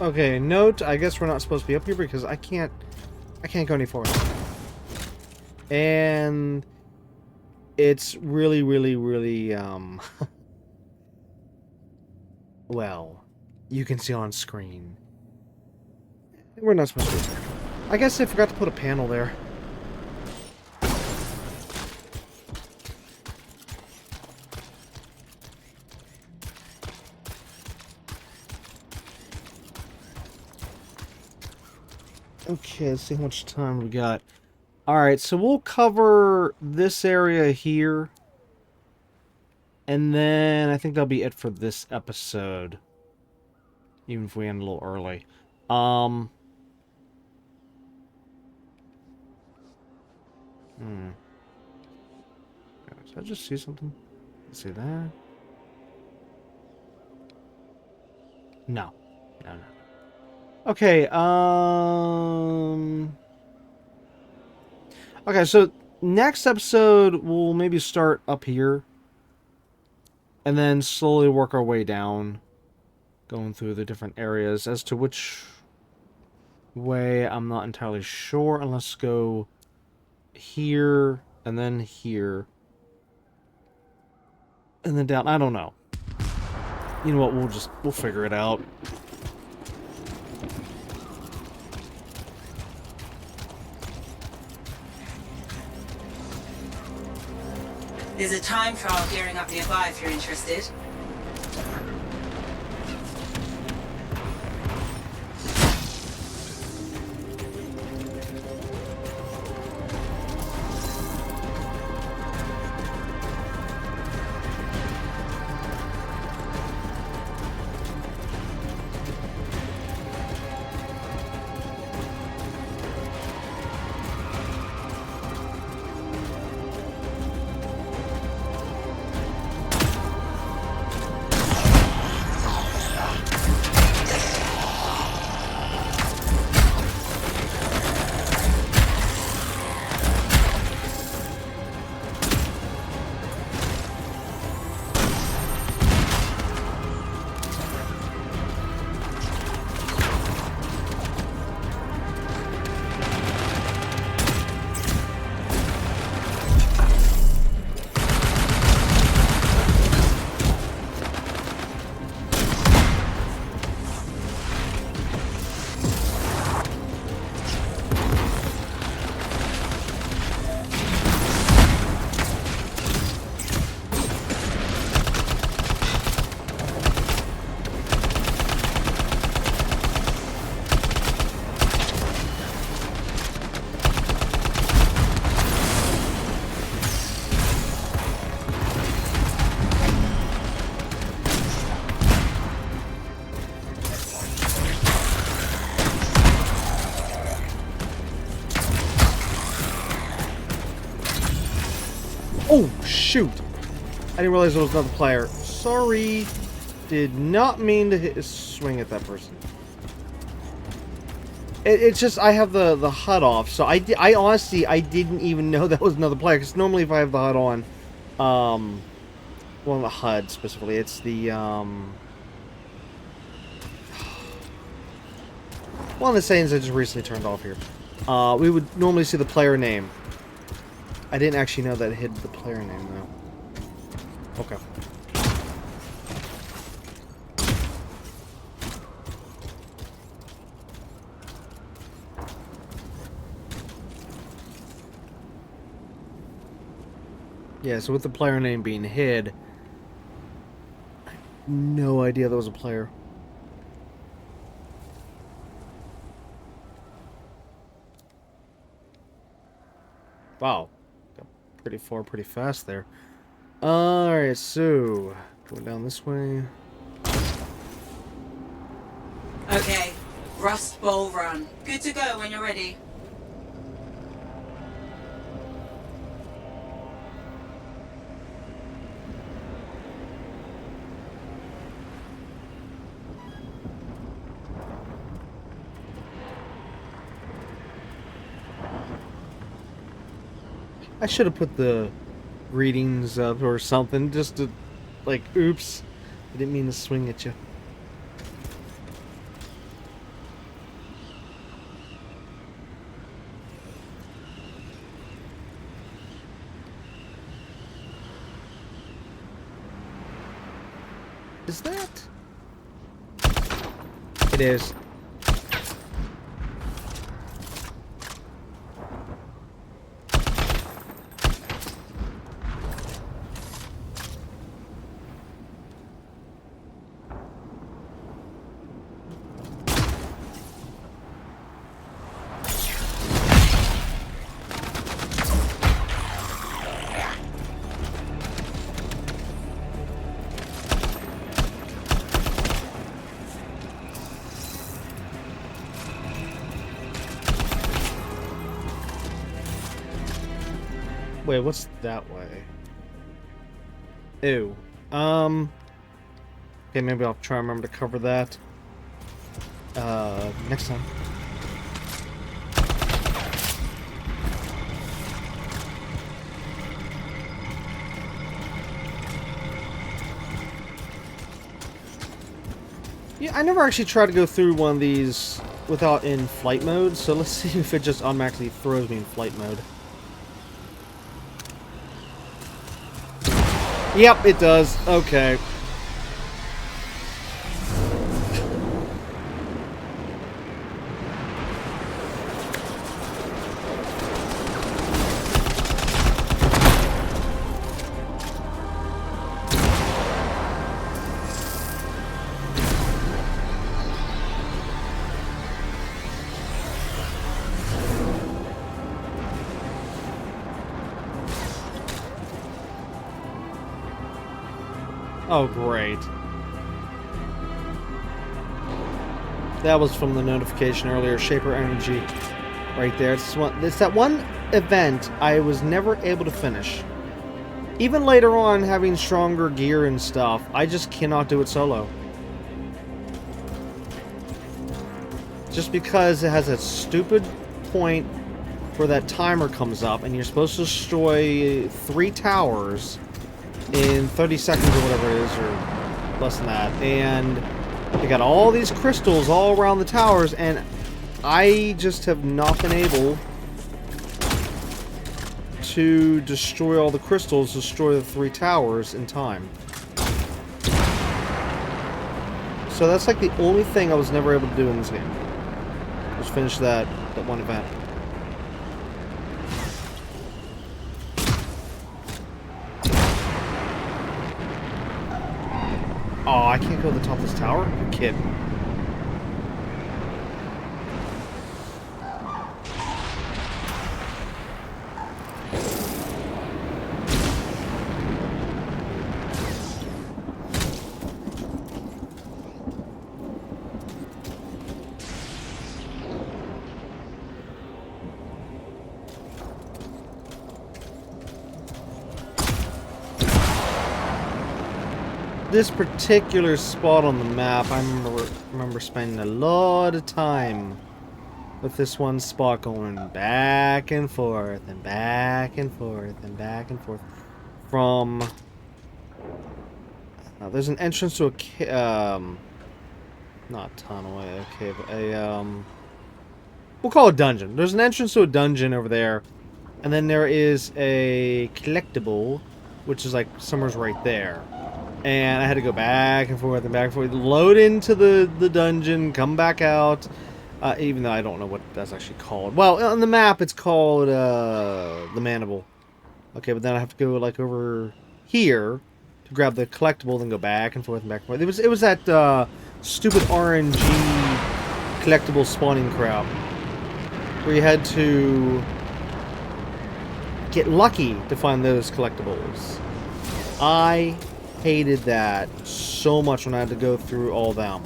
Okay, note, I guess we're not supposed to be up here because I can't go any farther. And it's really, well, you can see on screen. We're not supposed to be there. I guess I forgot to put a panel there. Okay, let's see how much time we got. Alright, so we'll cover this area here. And then I think that'll be it for this episode. Even if we end a little early. Did I just see something? See that? No. No. Okay, okay, so next episode we'll maybe start up here and then slowly work our way down, going through the different areas. As to which way, I'm not entirely sure, unless go here and then here and then down. I don't know. You know what, we'll figure it out. There's a time trial gearing up nearby if you're interested. Oh, shoot. I didn't realize there was another player. Sorry. Did not mean to swing at that person. It's just, I have the HUD off, so I honestly, I didn't even know that was another player, because normally if I have the HUD on, well, the HUD specifically, it's the, one of the settings I just recently turned off here. We would normally see the player name. I didn't actually know that it hid the player name, though. Okay. Yeah, so with the player name being hid, I had no idea there was a player. Wow. Got pretty far, pretty fast there. Alright, so going down this way. Okay, Rust Bowl Run. Good to go when you're ready. I should have put the greetings up or something, just to, like, oops. I didn't mean to swing at you. Is that? It is. Wait, what's that way? Ew. Okay, maybe I'll try and remember to cover that. Next time. Yeah, I never actually tried to go through one of these without in flight mode, so let's see if it just automatically throws me in flight mode. Yep, it does. Okay. Oh, great. That was from the notification earlier, Shaper Energy. Right there. It's that one event I was never able to finish. Even later on, having stronger gear and stuff, I just cannot do it solo. Just because it has a stupid point where that timer comes up and you're supposed to destroy 3 towers in 30 seconds or whatever it is, or less than that, and they got all these crystals all around the towers, and I just have not been able to destroy all the crystals, destroy the 3 towers in time. So that's like the only thing I was never able to do in this game. Just finish that one event. Oh, I can't go to the top of this tower? You're kidding. this particular spot on the map, I remember spending a lot of time with this one spot going back and forth and back and forth and back and forth from there's an entrance to a not tunnel, a cave, we'll call it dungeon. There's an entrance to a dungeon over there, and then there is a collectible, which is like somewhere's right there. And I had to go back and forth and back and forth, load into the dungeon, come back out. Even though I don't know what that's actually called. Well, on the map it's called the Mandible. Okay, but then I have to go like over here to grab the collectible, then go back and forth and back and forth. It was that stupid RNG collectible spawning crap where you had to get lucky to find those collectibles. I hated that so much when I had to go through all them.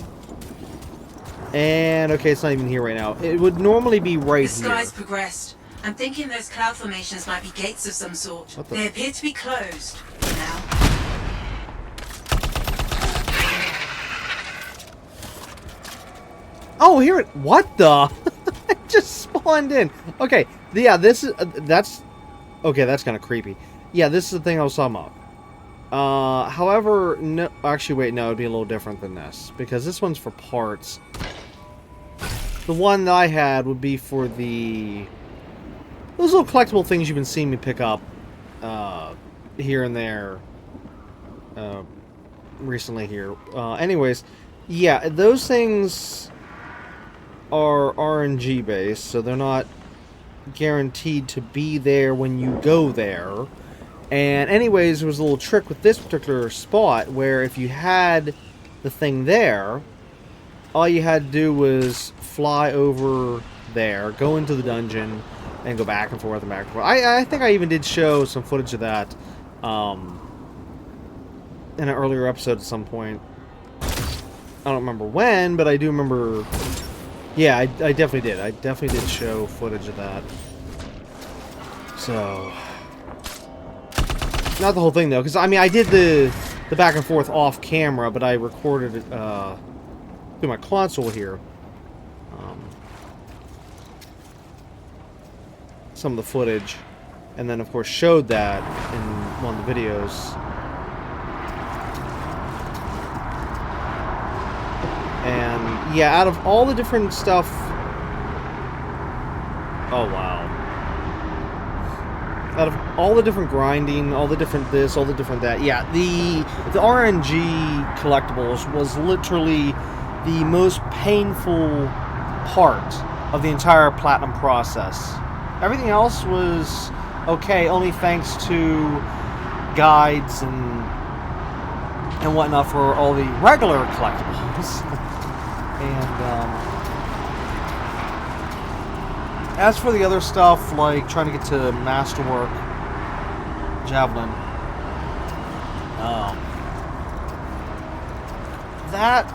And, okay, it's not even here right now. It would normally be right The here. sky's progressed. I'm thinking those cloud formations might be gates of some sort. What the- They appear to be closed now. Oh, here it... What the? It just spawned in. Okay, yeah, this is... that's... Okay, that's kind of creepy. Yeah, this is the thing I was talking about. However, no... Actually, wait, no, it'd be a little different than this. Because this one's for parts. The one that I had would be for the... Those little collectible things you've been seeing me pick up here and there recently here. Anyways, yeah, those things are RNG based, so they're not guaranteed to be there when you go there. And anyways, there was a little trick with this particular spot where if you had the thing there, all you had to do was fly over there, go into the dungeon, and go back and forth and back and forth. I think I even did show some footage of that in an earlier episode at some point. I don't remember when, but I do remember... Yeah, I definitely did. I definitely did show footage of that. So... Not the whole thing, though, because, I mean, I did the back and forth off camera, but I recorded it through my console here. Some of the footage, and then, of course, showed that in one of the videos. And, yeah, out of all the different stuff... Oh, wow. Out of all the different grinding, all the different this, all the different that, yeah, the RNG collectibles was literally the most painful part of the entire platinum process. Everything else was okay, only thanks to guides and whatnot for all the regular collectibles. And as for the other stuff, like trying to get to Masterwork, Javelin, that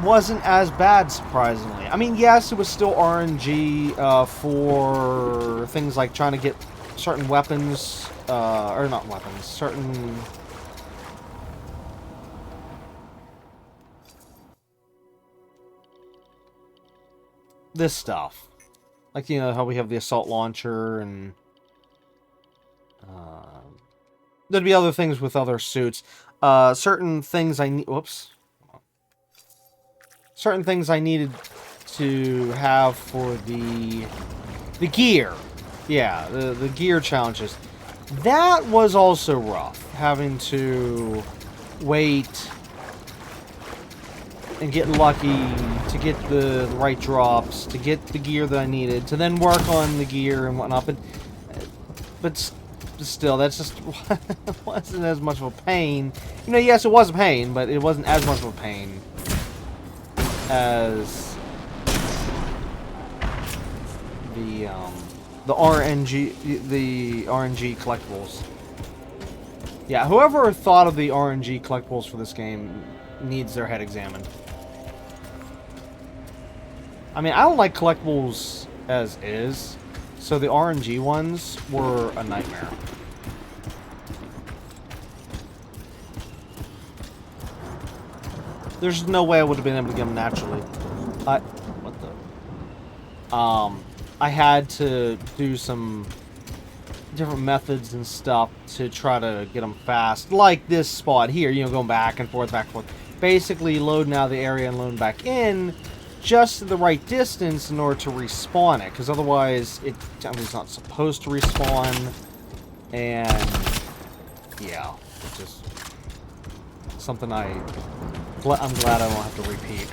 wasn't as bad, surprisingly. I mean, yes, it was still RNG for things like trying to get certain weapons, or not weapons, certain... this stuff. Like, you know, how we have the assault launcher and... there'd be other things with other suits. Certain things I need... Whoops. Certain things I needed to have for the gear. Yeah, the gear challenges. That was also rough. Having to wait and get lucky to get the right drops, to get the gear that I needed, to then work on the gear and whatnot. But still, that's just wasn't as much of a pain. You know, yes, it was a pain, but it wasn't as much of a pain as the RNG collectibles. Yeah, whoever thought of the RNG collectibles for this game needs their head examined. I mean, I don't like collectibles as is, so the RNG ones were a nightmare. There's no way I would have been able to get them naturally. What the? I had to do some different methods and stuff to try to get them fast. Like this spot here, you know, going back and forth, back and forth. Basically loading out of the area and loading back in just the right distance in order to respawn it. Because otherwise, it's not supposed to respawn. And yeah, it's just something I'm glad I don't have to repeat.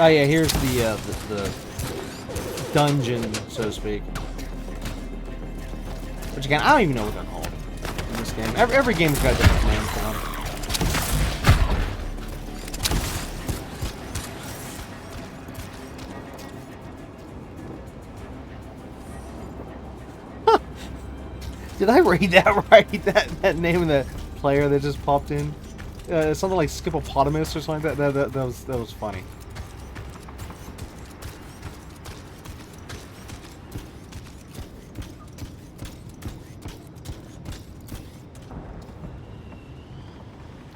Oh yeah, here's the dungeon, so to speak. Which again, I don't even know what they're called in this game. Every game's got a different name for them. Did I read that right? That name of that player that just popped in? Something like Skipopotamus or something like that? That was funny.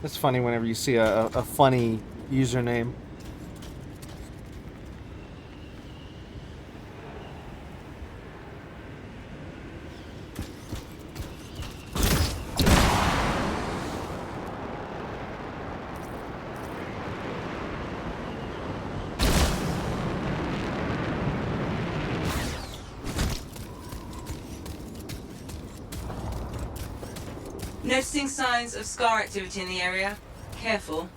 It's funny whenever you see a funny username. Noticing signs of scar activity in the area. Careful.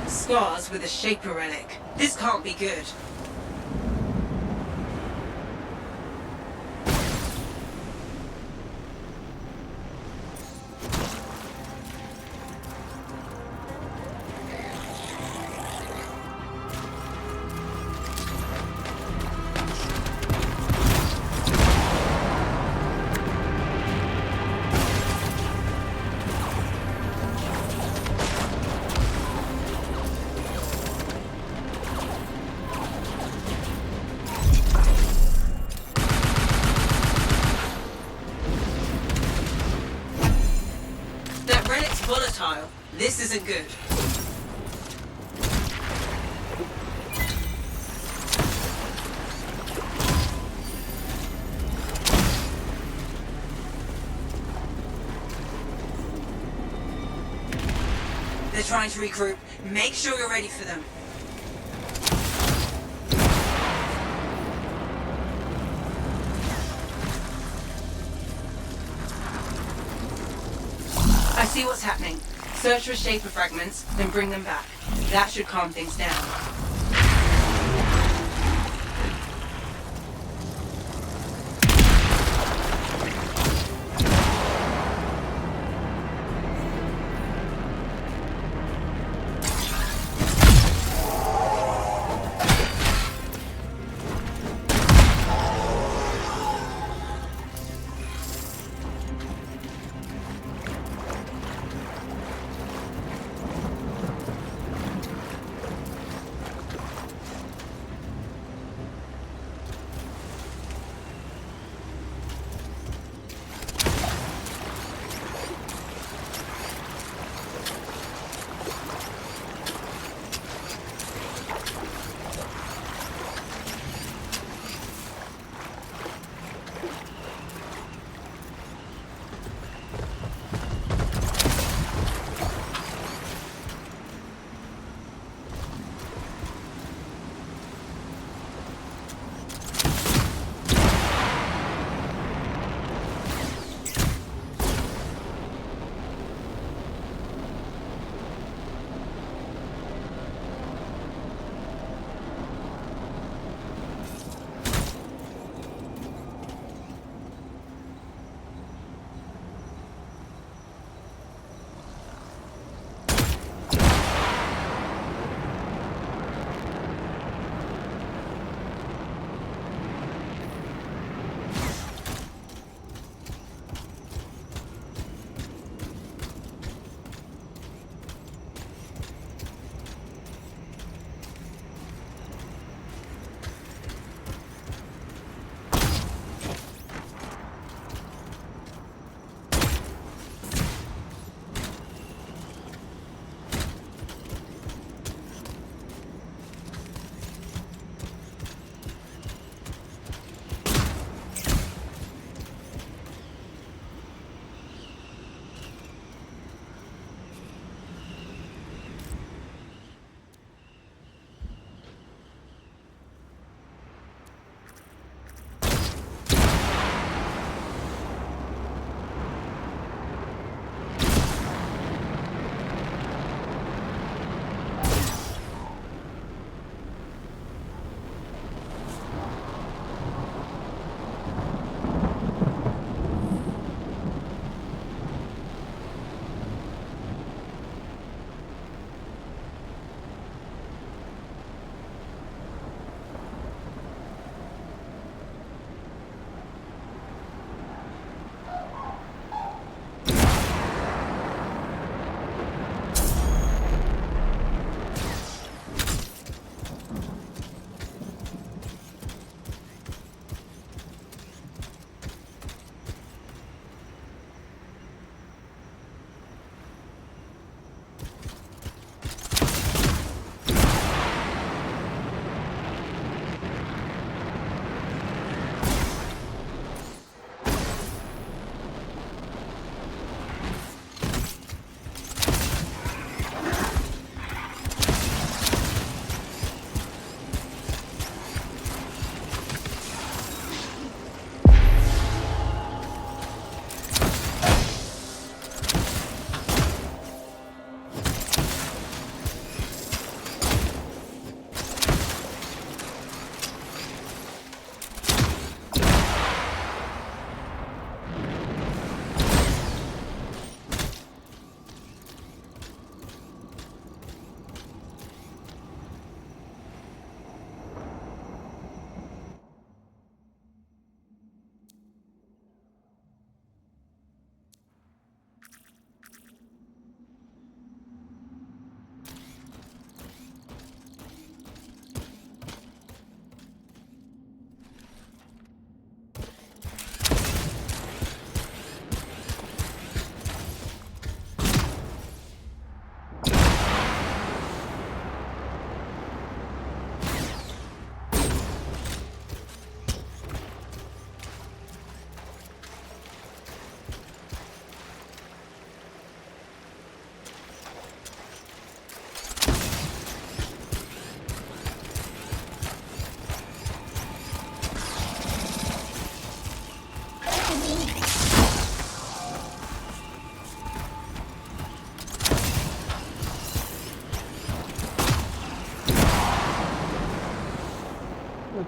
Scars with a Shaper relic. This can't be good. Volatile. This isn't good. They're trying to regroup. Make sure you're ready for them. I see what's happening. Search for Shaper fragments, then bring them back. That should calm things down.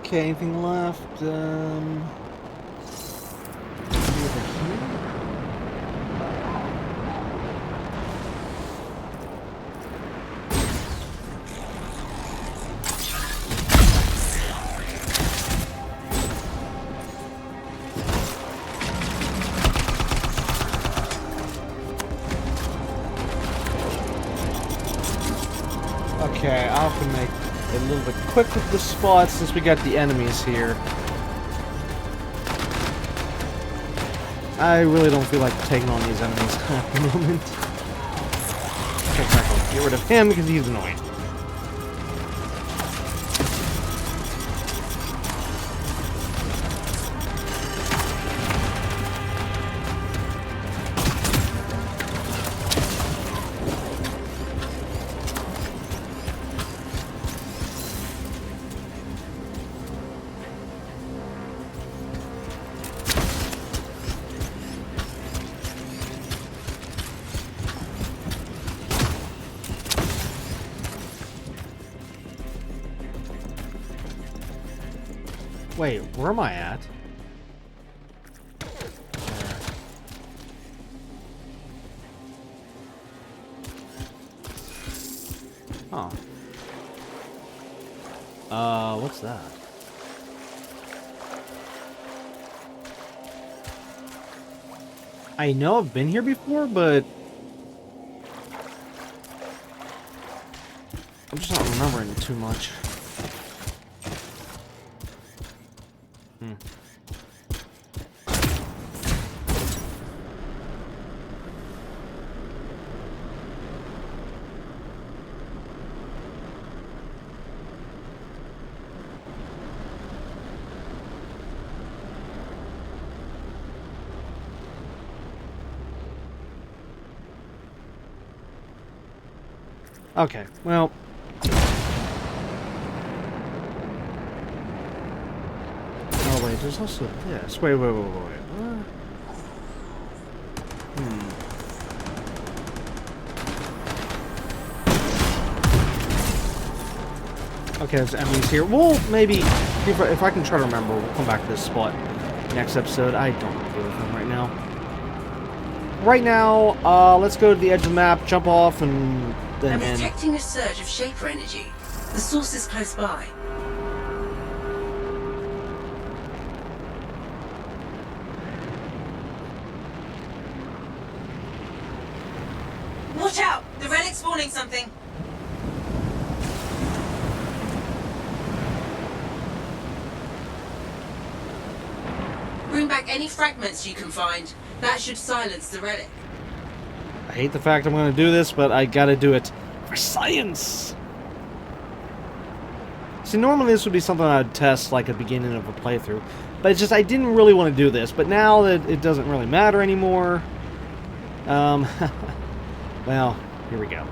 Okay, anything left? Over here? Okay, I'll have to make it a little bit quick with the spots since we got the enemies here. I really don't feel like taking on these enemies at the moment. Okay, get rid of him because he's annoying. Wait, where am I at? Huh. What's that? I know I've been here before, but I'm just not remembering too much. Okay, well. Oh wait, there's also this. Wait. What? Okay, there's enemies here. Well, maybe if I can try to remember, we'll come back to this spot next episode. I don't know anything right now. Right now, let's go to the edge of the map, jump off, and then I'm detecting a surge of Shaper energy. The source is close by. Watch out! The relic's spawning something. Bring back any fragments you can find. That should silence the relic. I hate the fact I'm going to do this, but I gotta do it for science. See, normally this would be something I'd test like at the beginning of a playthrough, but it's just I didn't really want to do this. But now that it doesn't really matter anymore, well, here we go.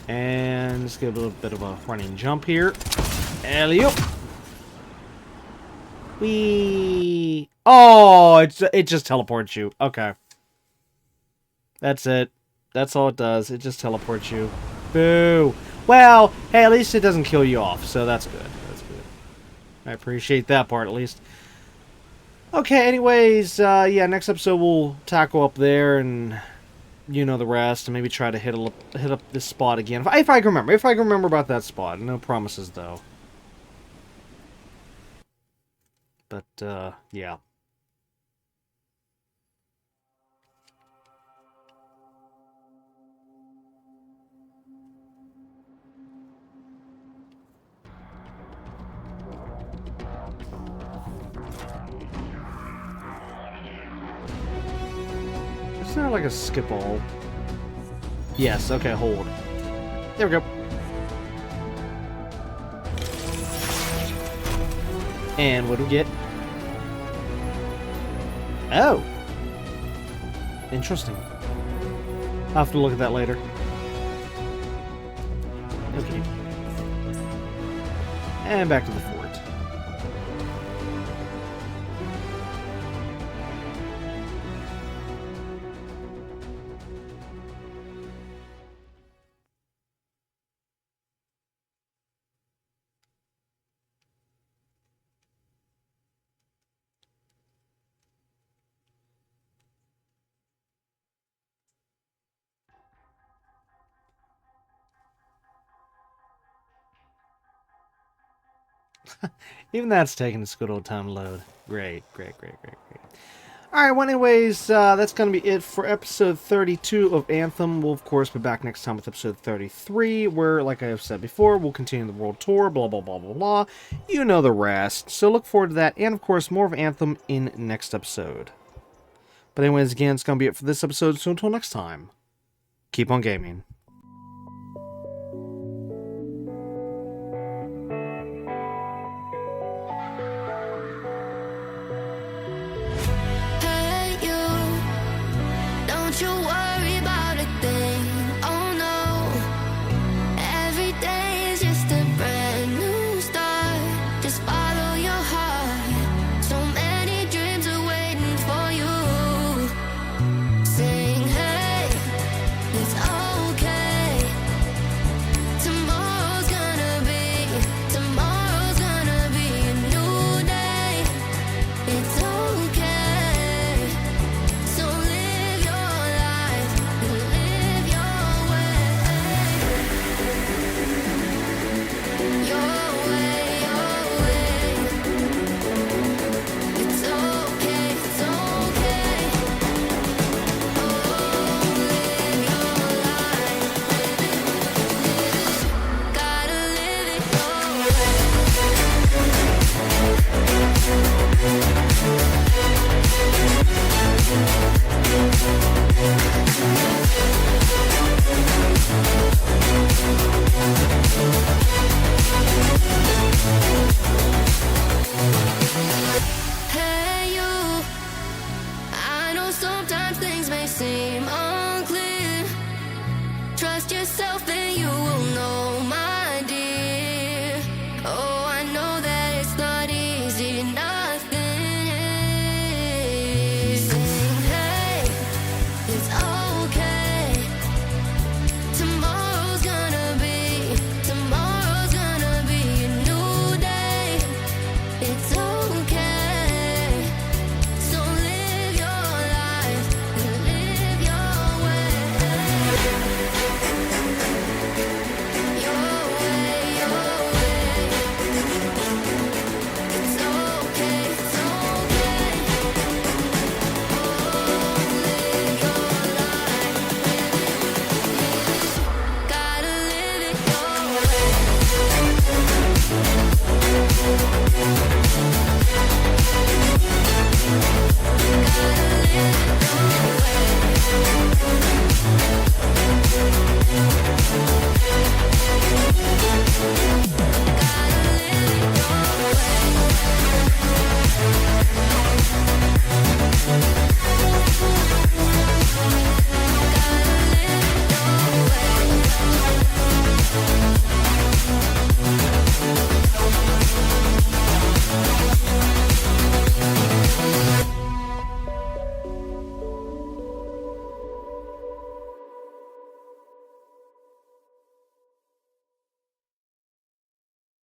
And let's get a little bit of a running jump here. Alley-oop. Whee! Oh, it just teleports you. Okay. That's it. That's all it does. It just teleports you. Boo! Well, hey, at least it doesn't kill you off, so that's good. That's good. I appreciate that part, at least. Okay, anyways, yeah, next episode we'll tackle up there and you know the rest, and maybe try to hit up this spot again. If I can remember about that spot. No promises, though. But, yeah. Isn't there like a skip all? Yes, okay, hold. There we go. And what do we get? Oh! Interesting. I'll have to look at that later. Okay. And back to the fort. Even that's taking its good old time to load. Great. Alright, well anyways, that's going to be it for episode 32 of Anthem. We'll of course be back next time with episode 33, where, like I have said before, we'll continue the world tour, blah blah blah blah blah. You know the rest. So look forward to that, and of course more of Anthem in next episode. But anyways, again, it's going to be it for this episode, so until next time, keep on gaming.